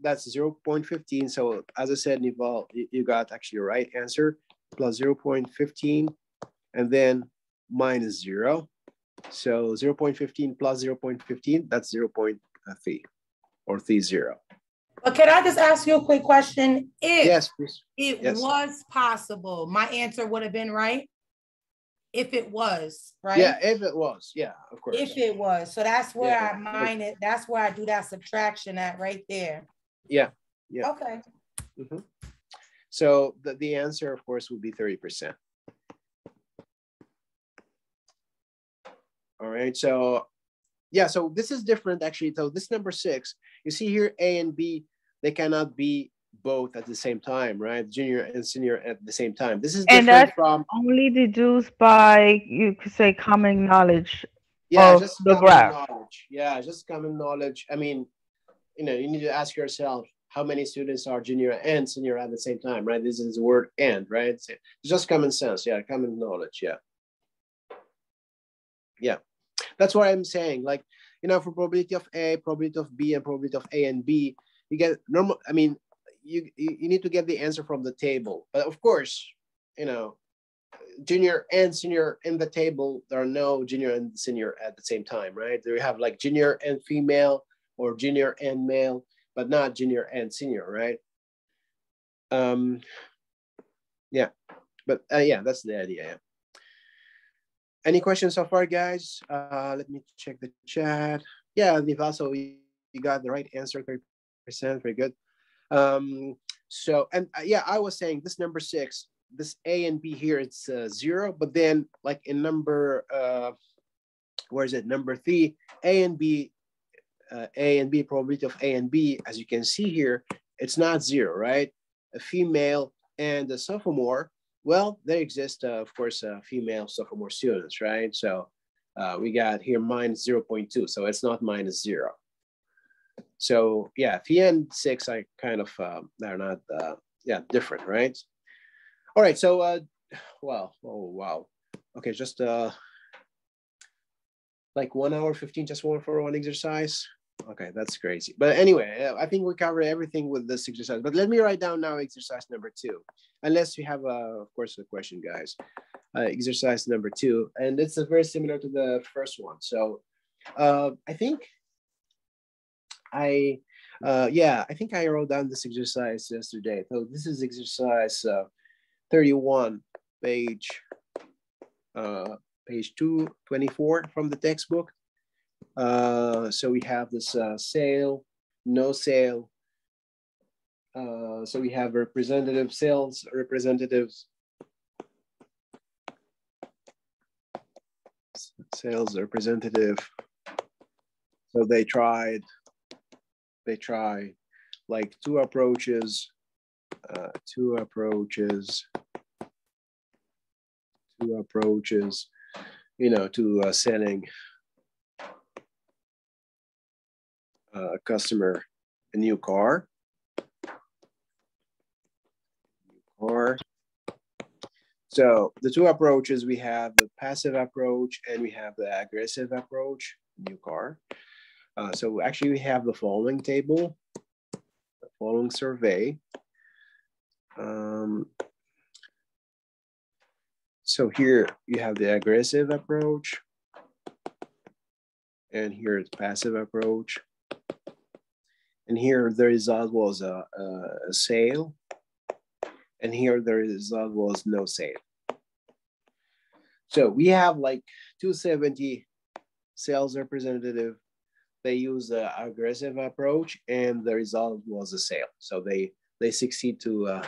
That's 0.15. So as I said, Nival, you got actually your right answer, plus 0.15, and then minus 0. So 0.15 plus 0.15, that's 0.3 or 30. But can I just ask you a quick question? If it was possible, my answer would have been right? If it was, right? Yeah, if it was, yeah, of course. If it was. So that's where I mine it. That's where I do that subtraction at right there. Yeah. Okay. Mm-hmm. So the answer, of course, would be 30%. All right, so yeah, so this is different actually. So this number 6, you see here A and B, they cannot be both at the same time, right? Junior and senior at the same time. This is different, and that's from only deduced by, you could say, common knowledge. Yeah, just the graph. Knowledge. Yeah, just common knowledge. I mean, you need to ask yourself how many students are junior and senior at the same time, right? This is the word "and," right? It's just common sense. Yeah, common knowledge. Yeah, that's what I'm saying. Like, for probability of A, probability of B, and probability of A and B, you get normal. I mean, you need to get the answer from the table. But of course, you know, junior and senior in the table, there are no junior and senior at the same time, right? There you have like junior and female or junior and male, but not junior and senior, right? Yeah, but yeah, that's the idea. Yeah. Any questions so far, guys? Let me check the chat. Yeah, Nivaso, you got the right answer, 30%, very good. So, and yeah, I was saying this number 6, this A and B here, it's 0, but then like in number, where is it? Number 3, A and B, probability of A and B, as you can see here, it's not 0, right? A female and a sophomore, well, there exist, of course, female sophomore students, right? So we got here minus 0.2, so it's not minus 0. So yeah, Phi and 6 are kind of, they're not, yeah, different, right? All right, so, well, oh, wow. Okay, just like 1 hour 15 just for one exercise. Okay, that's crazy. But anyway, I think we covered everything with this exercise. But let me write down now exercise number 2, unless you have, of course, a question, guys. Exercise number 2, and it's very similar to the first one. So I think I think I wrote down this exercise yesterday. So this is exercise 31, page 224 from the textbook. So we have this sale, no sale. So we have representative sales representatives, sales representative. So they try like two approaches, you know, to selling a customer a new car. So the two approaches, we have the passive approach and we have the aggressive approach, new car. So actually we have the following table, the following survey. So here you have the aggressive approach, and here is passive approach. And here the result was a sale, and here the result was no sale. So we have like 270 sales representative. They use the aggressive approach, and the result was a sale. So they succeed to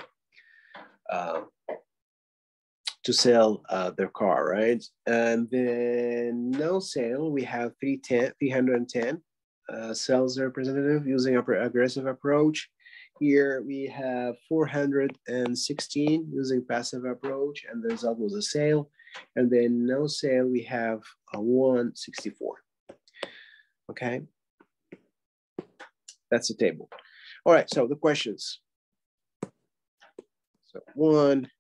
sell their car, right? And then no sale, we have 310 sales representative using aggressive approach. Here we have 416 using passive approach, and the result was a sale. And then no sale, we have 164. Okay, that's the table. All right, so the questions. So one,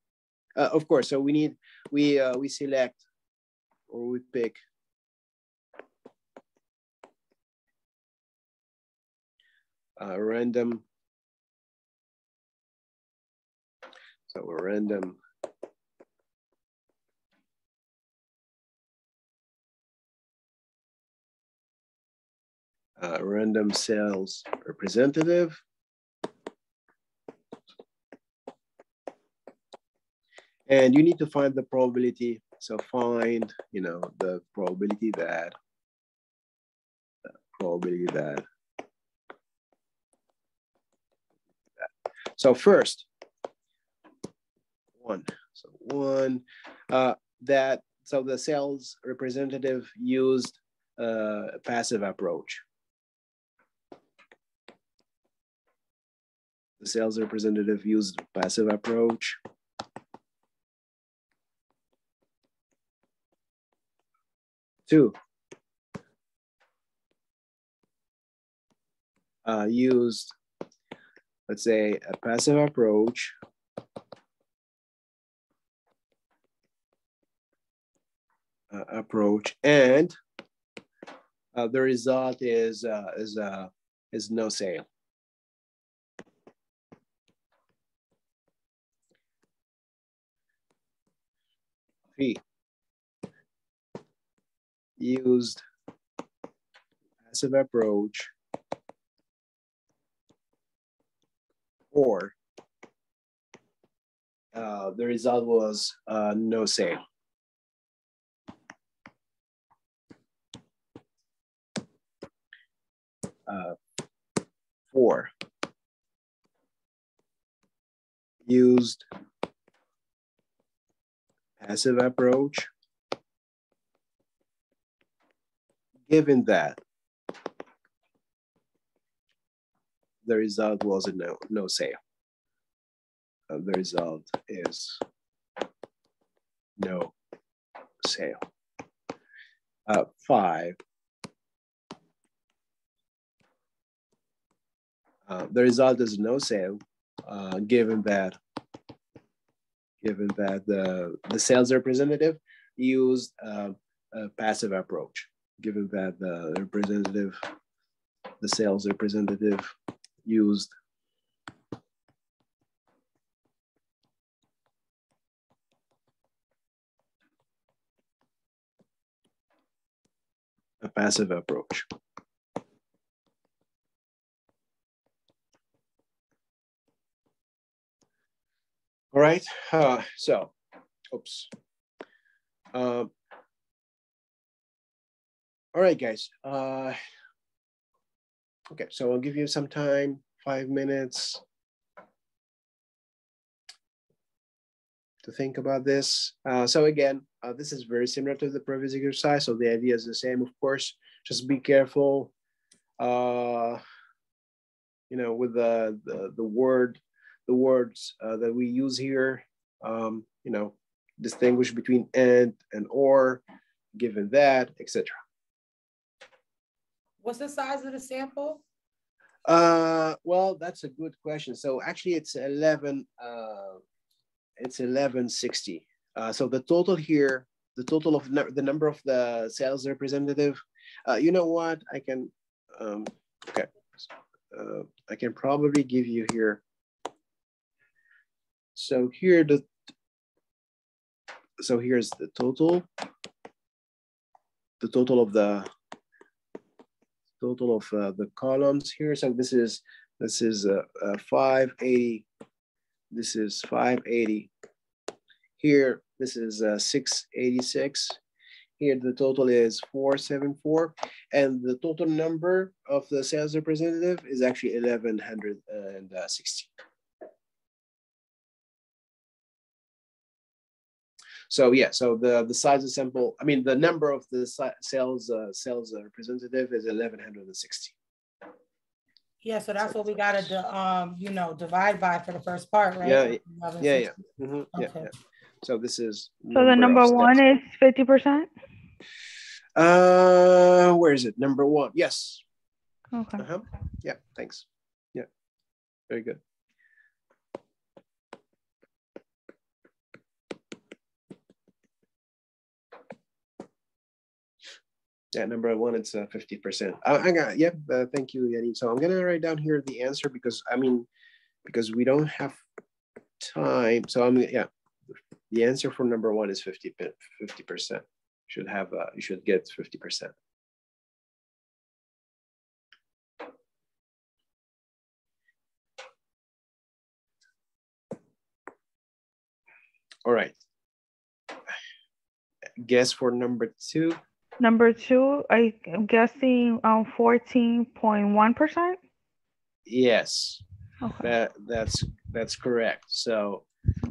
of course, so we select or we pick a random. So a random random sales representative. And you need to find the probability. So find, you know, the probability that, So first, one. So one, so the sales representative used a passive approach. The sales representative used a passive approach. Two, used, let's say, a passive approach and the result is no sale. P used passive approach or the result was no sale. Four, used passive approach, given that the result was a no sale. The result is no sale. Five, the result is no sale, given that the sales representative used a passive approach, given that the sales representative used a passive approach. All right, so, oops. All right, guys. Okay, so I'll give you some time, 5 minutes to think about this. So again, this is very similar to the previous exercise. So the idea is the same, of course. Just be careful, you know, with the words that we use here. You know, distinguish between and or, given that, etc. What's the size of the sample? Well, that's a good question. So actually, it's 1160. So the total here, the total of the number of the sales representative. You know what? I can okay. I can probably give you here. So here here's the total. The total of the columns here. So this is 580. This is 580. Here, this is 686. Here, the total is 474. And the total number of the sales representative is actually 1160. So yeah, so the size of sample, I mean, the number of the sales representative is 1160. Yeah, so that's what we gotta, you know, divide by for the first part, right? Yeah. Mm-hmm. Okay. Yeah. So this is. So the number one is 50%? Where is it? Number one. Yes. Okay. Yeah, thanks. Yeah, very good. Yeah, number one, it's 50%. I got, yeah, thank you, Yanni. So I'm gonna write down here the answer because we don't have time. So yeah, the answer for number one is 50%. You should get 50%. All right. Guess for number two. Number two, I'm guessing 14.1%. Yes, okay. that's correct. So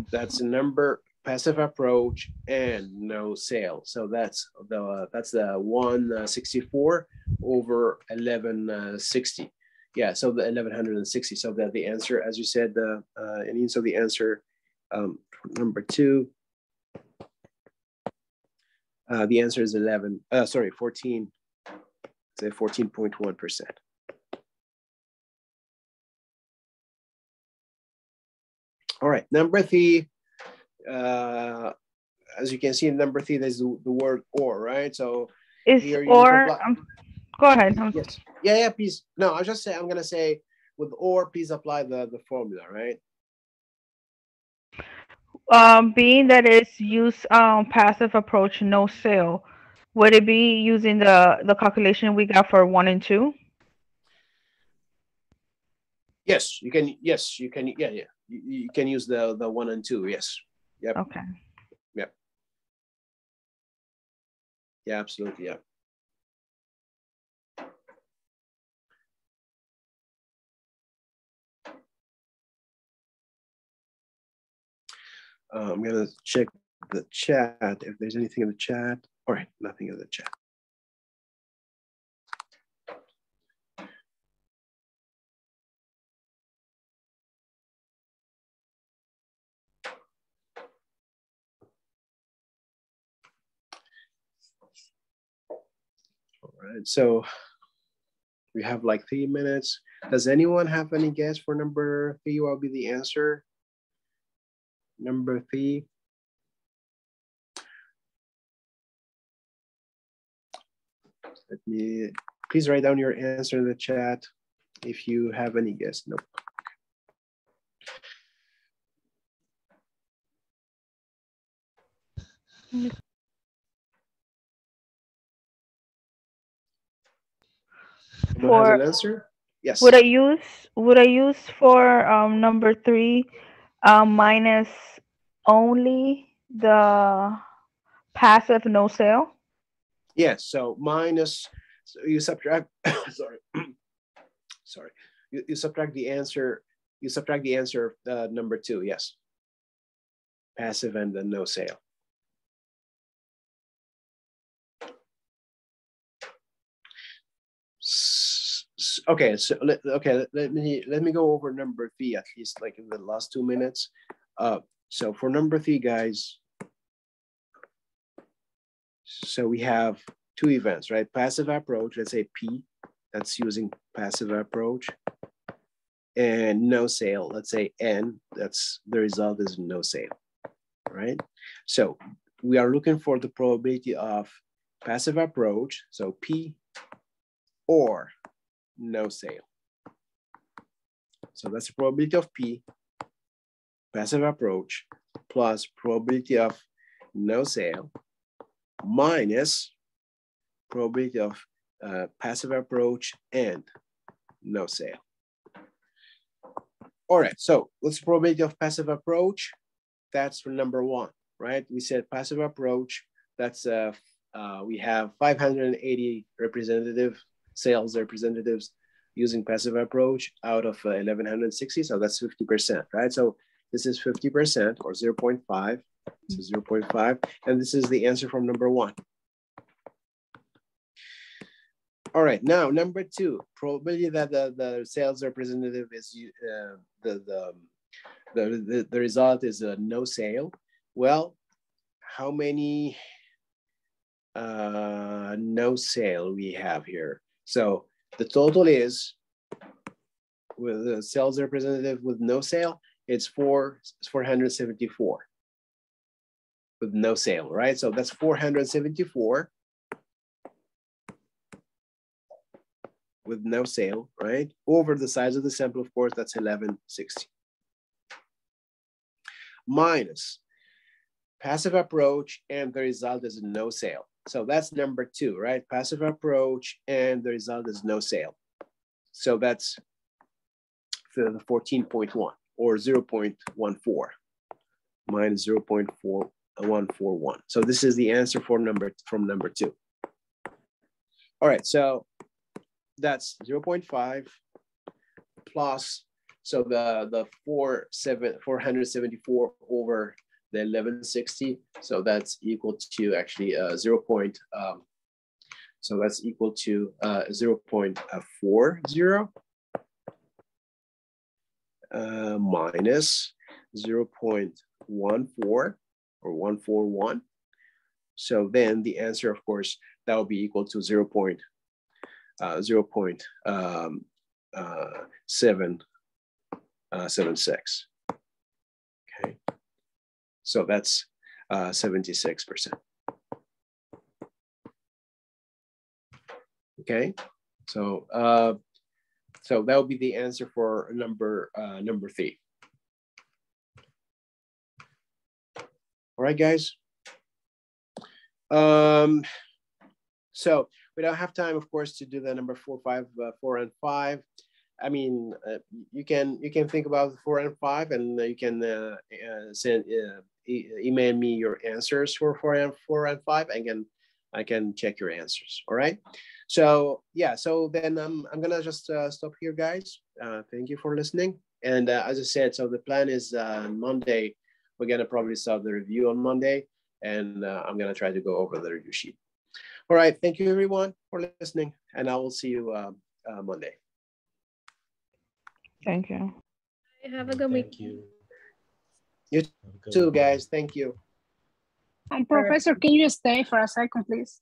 that's a number, passive approach, and no sale. So that's the 164 over 1160. Yeah, so the 1160. So that the answer, as you said, and so the answer number two. The answer is 14. Say 14.1%. All right, number three. As you can see in number three, there's the word or, right? So is here you or. Go ahead. Yes. Yeah. Please. No, I'll just say I'm gonna say with or. Please apply the formula, right? Being that it's use passive approach, no sale, would it be using the calculation we got for one and two? Yes, you can. Yes, you can. Yeah, yeah. You can use the one and two. Yes. Yep. Okay. Yep. Yeah, absolutely. Yeah. I'm gonna check the chat if there's anything in the chat. All right, nothing in the chat. All right, so we have like 3 minutes. Does anyone have any guess for number 3? What will be the answer? Number 3. Let me, please write down your answer in the chat if you have any guess. Nope. Anyone has For an answer? Yes. would I use for number three minus only the passive no sale? Yes, so minus, so you subtract, sorry, sorry. You subtract the answer, of number 2, yes. Passive and then no sale. Okay, so let me go over number 3 at least like in the last 2 minutes. So for number 3, guys, so we have 2 events, right? Passive approach, let's say P, that's using passive approach, and no sale, let's say N, that's the result is no sale, right? So we are looking for the probability of passive approach, so P or no sale. So that's the probability of P, passive approach, plus probability of no sale, minus probability of passive approach and no sale. All right, so what's the probability of passive approach? That's for number 1, right? We said passive approach, that's we have 580 sales representatives using passive approach out of 1160, so that's 50%, right? So this is 50% or 0.5, so 0.5, and this is the answer from number 1. All right, now number 2, probability that the sales representative is the result is a no sale. Well, how many no sale we have here? So the total is, with the sales representative with no sale, it's 474 with no sale, right? So that's 474 with no sale, right? Over the size of the sample, of course, that's 1160. Minus passive approach, and the result is no sale. So that's number 2, right? Passive approach, and the result is no sale. So that's the 14.1 or 0.14 minus 0.4141. So this is the answer for number 2. All right, so that's 0.5 plus, so the 474 over the 1160, so that's equal to actually so that's equal to 0.40 minus 0.14 or 141. So then the answer, of course, that will be equal to 0.776. Okay, so that's 76%. Okay, so so that would be the answer for number 3. All right, guys. So we don't have time, of course, to do the number 4, 5, 4, and 5. I mean, you can think about 4 and 5, and you can email me your answers for 4 and 5, and I can check your answers. All right. So yeah. So then I'm gonna just stop here, guys. Thank you for listening. And as I said, so the plan is Monday. We're gonna probably start the review on Monday, and I'm gonna try to go over the review sheet. All right. Thank you, everyone, for listening, and I will see you Monday. Thank you. Have a good week. Thank you. You too, guys. Thank you. Professor, can you stay for a second, please?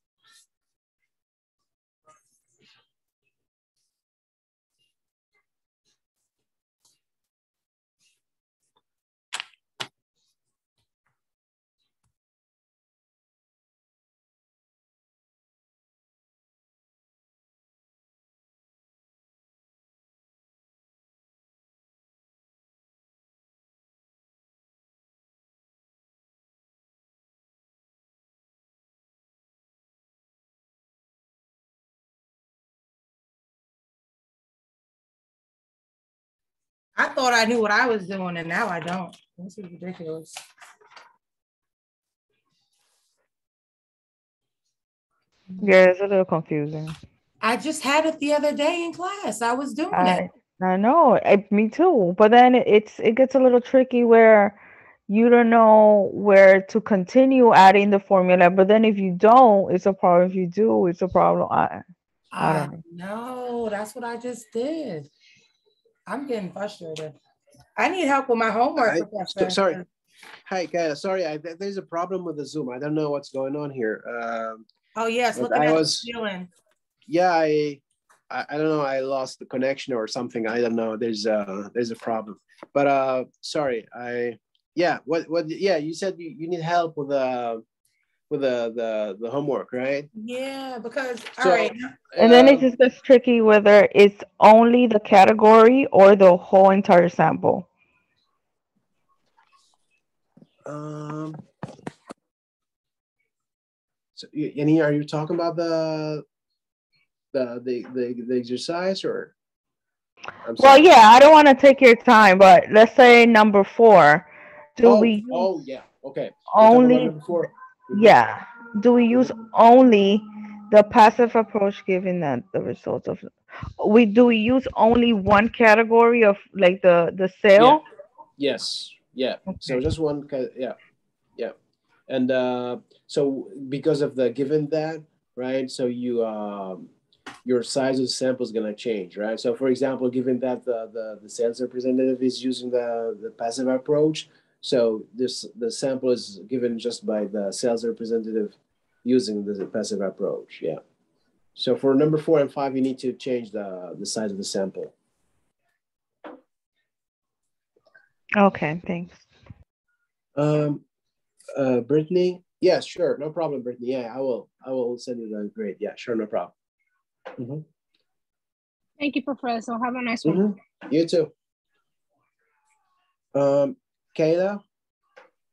I thought I knew what I was doing, and now I don't. This is ridiculous. Yeah, it's a little confusing. I just had it the other day in class. I was doing it. I know, me too. But then it gets a little tricky where you don't know where to continue adding the formula. But then if you don't, it's a problem. If you do, it's a problem. I don't know. No, that's what I just did. I'm getting frustrated. I need help with my homework, Professor. Sorry. Hi, guys. Sorry, there's a problem with the Zoom. I don't know what's going on here. Oh yes, looking at the ceiling. Yeah, I don't know. I lost the connection or something. I don't know. There's a problem. But sorry. Yeah. You said you need help with the homework, right? Yeah, because all right. And then it just gets tricky whether it's only the category or the whole entire sample. So, Yanni, are you talking about the exercise or? Well, yeah, I don't want to take your time, but let's say number 4. Do we? Oh, yeah. Okay. Only. Number 4. Yeah. Do we use only the passive approach given that the results of do we use only one category of like the cell? Yeah. Yes. Yeah. Okay. So just one. Yeah. And so because of the given that, right? So you your size of the sample is going to change, right? So for example, given that the sales representative is using the passive approach, so the sample is given just by the sales representative using the passive approach. Yeah. So for number 4 and 5, you need to change the size of the sample. Okay, thanks. Brittany, yeah, sure, no problem, Brittany. Yeah, I will send you the grade. Yeah, sure, no problem. Mm-hmm. Thank you, Professor. Have a nice one. You too. Kayla?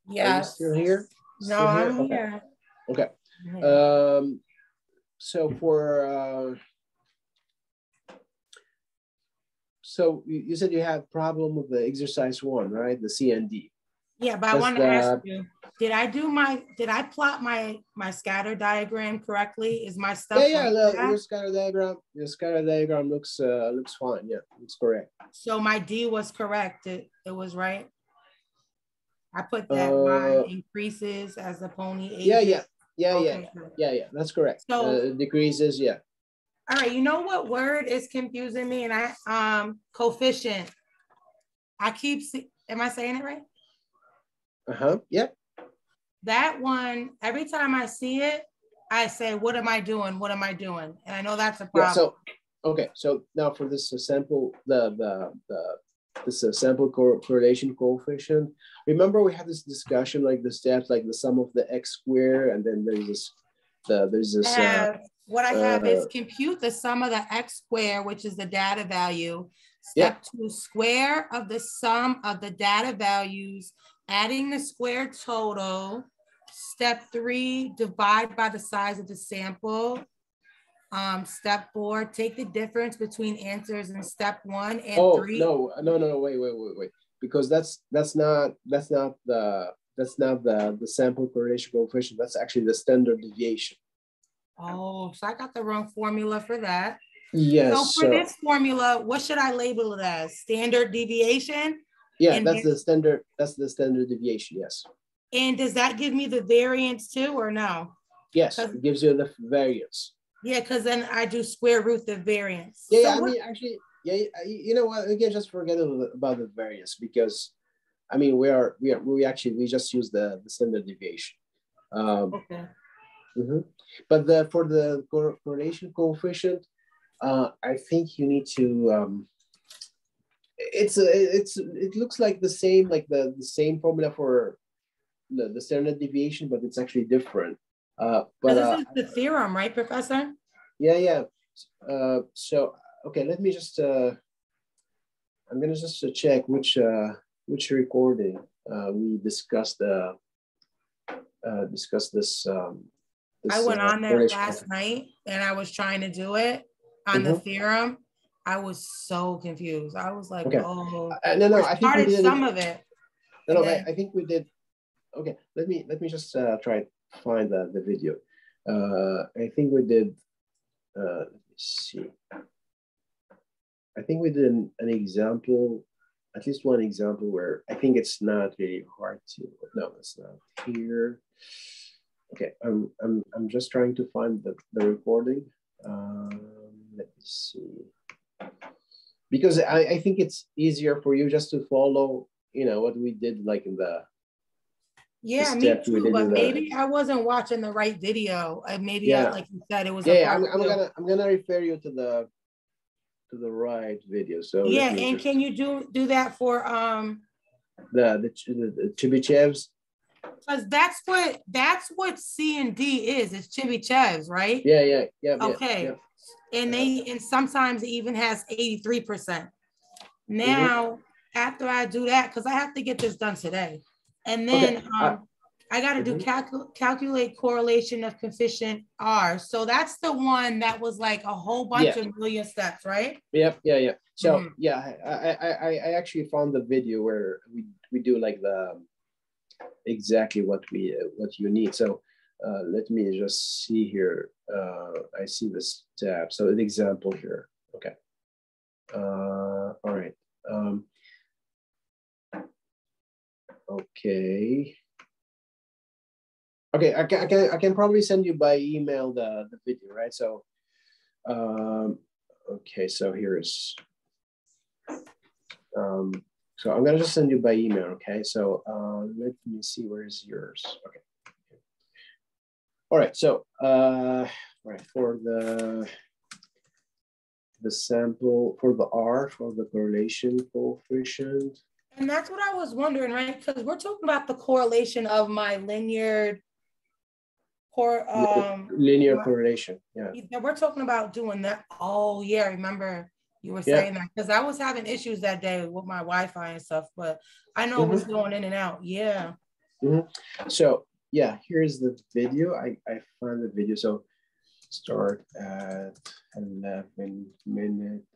Yeah. Are you still here? No, I'm here. Okay. So for so you said you had problem with the exercise 1, right? The CND. Yeah, but I want to ask you, did I plot my scatter diagram correctly? Is my stuff your scatter diagram looks fine. Yeah, it's correct. So my D was correct. It was right. I put that Y increases as the pony ages. Yeah, that's correct. So decreases, yeah. All right, you know what word is confusing me? And I coefficient. Am I saying it right? Yep. That one, every time I see it, I say, what am I doing? What am I doing? And I know that's a problem. Yeah, so now for this sample, this sample correlation coefficient. Remember we had this discussion, like the steps, like the sum of the x square, and then there's this. What I have is compute the sum of the x square, which is the data value. Step 2, square of the sum of the data values, adding the square total, Step 3, divide by the size of the sample. Step 4, take the difference between answers in step 1 and 3. No, wait. Because that's not the sample correlation coefficient. That's actually the standard deviation. Oh, so I got the wrong formula for that. Yes. So for this formula, what should I label it as? Standard deviation? Yeah, and that's the standard deviation, yes. And does that give me the variance too, or no? Yes, it gives you the variance. Yeah, because then I do square root the variance. Yeah, so I mean, actually, yeah, you know what? We can just forget about the variance because, I mean, we just use the standard deviation. Okay. But for the correlation coefficient, I think you need to. It looks like the same, like the same formula for the standard deviation, but it's actually different. But this is the theorem, right, Professor? Yeah. So okay, let me just. I'm gonna just check which recording we discussed this. I went on there last night and I was trying to do it on the theorem. I was so confused. I was like, oh, no, I think we did some of it. No, I think we did. Okay, let me just try to find the video. I think we did. Let me see. I think we did an example, at least one example where I think it's not really hard to. No, it's not here. Okay, I'm just trying to find the recording. Let me see. Because I think it's easier for you just to follow, you know, what we did like in the. Yeah, me too, but maybe I wasn't watching the right video. Maybe like you said, it was. I'm gonna refer you to the right video. So yeah, and can you do that for the Chebyshevs? Because that's what C and D is. It's Chebyshevs, right? Yeah. Okay, and and sometimes it even has 83%. Now, after I do that, because I have to get this done today. And then I got to do calculate correlation of coefficient R. So that's the one that was like a whole bunch of million steps, right? Yep. So I actually found the video where we do like the exactly what you need. So let me just see here. I see this tab. So an example here. Okay. All right. Okay. I can probably send you by email the video, right? So, okay. So here is. So I'm gonna just send you by email. Okay. So let me see. Where is yours? Okay. All right. So right, for the sample for the R for the correlation coefficient. And that's what I was wondering, right? Because we're talking about the correlation of my linear correlation. Yeah. We're talking about doing that. Oh yeah, remember you were saying that because I was having issues that day with my Wi-Fi and stuff, but I know it was going in and out. Yeah. So yeah, here's the video. I found the video. So start at 11 minutes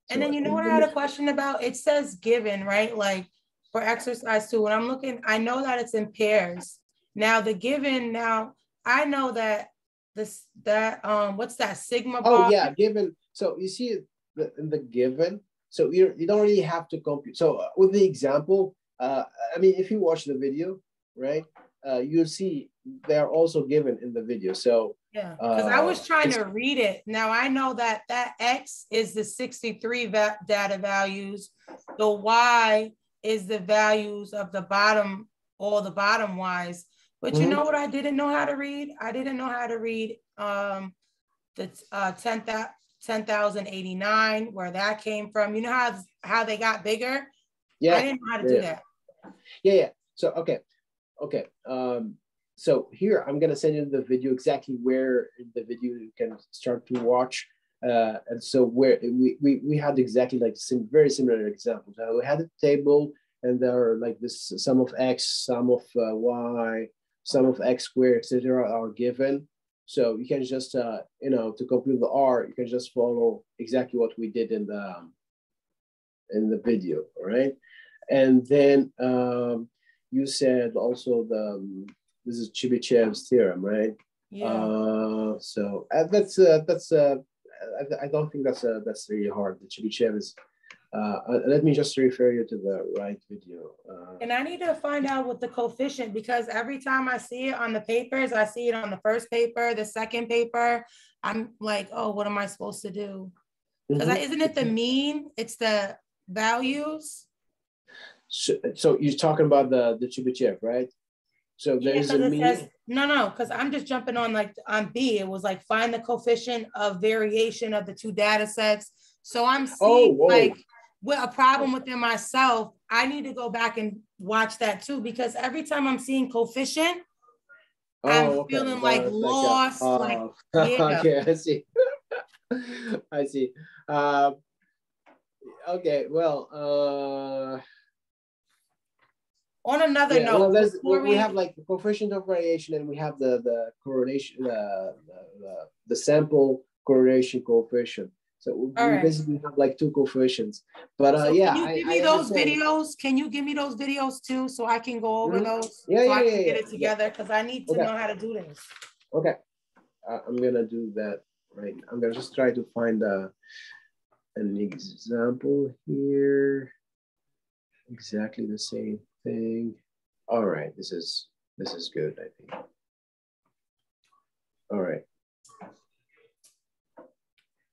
and then you know what I had a question about? It says given, right? Like for exercise 2, when I'm looking, I know that it's in pairs. Now the given, I know that what's that sigma bar? Oh yeah, given. So you see the given. So you don't really have to compute. So with the example, I mean, if you watch the video, right, you'll see they're also given in the video. So yeah, because I was trying to read it. Now I know that X is the 63 data values. The Y is the values of the bottom, all the bottom Ys. But you know what I didn't know how to read? I didn't know how to read the 10,089, where that came from. You know how they got bigger? Yeah. I didn't know how to do that. Yeah. So, okay. So here, I'm going to send you the video exactly where in the video you can start to watch. And so where we had exactly like very similar examples. We had a table and there are like this sum of x, sum of y, sum of x squared, etc. are given. So you can just, you know, to compute the R, you can just follow exactly what we did in the video, all right? And then you said also this is Chebyshev's theorem, right? Yeah. So that's I don't think that's really hard. The Chebyshev is. Let me just refer you to the right video. And I need to find out what the coefficient, because every time I see it on the papers, I see it on the first paper, the second paper. I'm like, oh, what am I supposed to do? Because isn't it the mean? It's the values. So you're talking about the Chebyshev, right? So there's a mean. Says, no, because I'm just jumping on like on B. It was like find the coefficient of variation of the two data sets. So I'm seeing like with a problem within myself. I need to go back and watch that too, because every time I'm seeing coefficient, I'm feeling like lost. Like yeah. Okay, I see. I see. Okay, well. On another note, well, we have like the coefficient of variation, and we have the correlation, the sample correlation coefficient. So we basically have like two coefficients. But so yeah, can you give me those videos? Can you give me those videos too, so I can go over those? Yeah, so I can get it together, because I need to know how to do this. Okay, I'm gonna do that right now. I'm gonna just try to find an example here. Exactly the same thing. All right, this is good, I think. All right.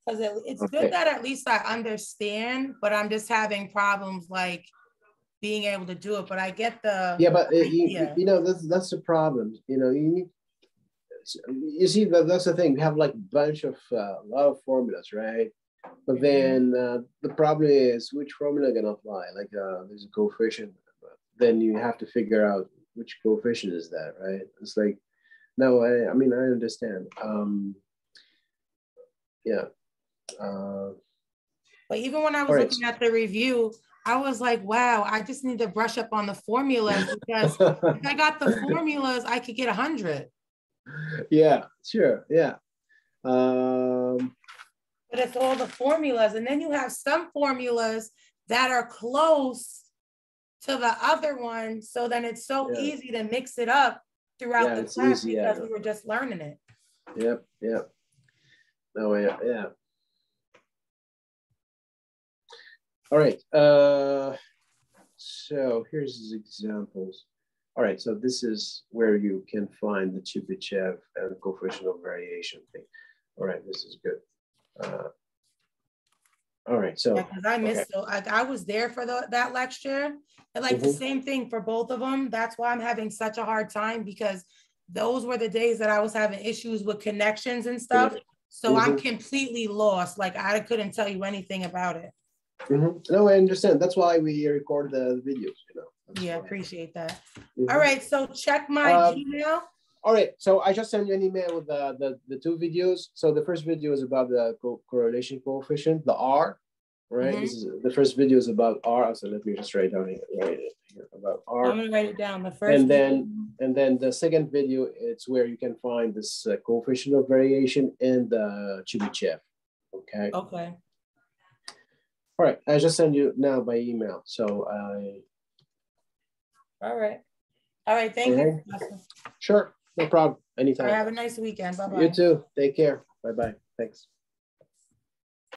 Because it's good that at least I understand, but I'm just having problems like being able to do it. But I get the but you know that's the problem. You know, you see that's the thing. We have like a bunch of a lot of formulas, right? But then the problem is which formula gonna apply? Like there's a coefficient, then you have to figure out which coefficient is that, right? It's like, no, I mean, I understand. Yeah. But even when I was looking at the review, I was like, wow, I just need to brush up on the formulas, because if I got the formulas, I could get 100. Yeah, sure, yeah. But it's all the formulas. And then you have some formulas that are close to the other one. So then it's so easy to mix it up throughout the class because we were just learning it. Yep. No, yeah. All right. So here's his examples. All right. So this is where you can find the Chebyshev and the coefficient of variation thing. All right. This is good. All right, so because I missed I was there for that lecture, and like the same thing for both of them. That's why I'm having such a hard time, because those were the days that I was having issues with connections and stuff. So I'm completely lost. Like I couldn't tell you anything about it. No, I understand. That's why we record the videos, you know. Yeah, appreciate that. All right, so check my Gmail. All right, so I just sent you an email with the two videos. So the first video is about the correlation coefficient, the R, right? This is the first video is about R. So let me just write it here about R. I'm gonna write it down. The first, and then the second video, it's where you can find this coefficient of variation and the Chebyshev. Okay. Okay. All right, I just send you now by email. So All right. Thank you. Sure. No problem. Anytime. Have a nice weekend. Bye-bye. You too. Take care. Bye-bye. Thanks.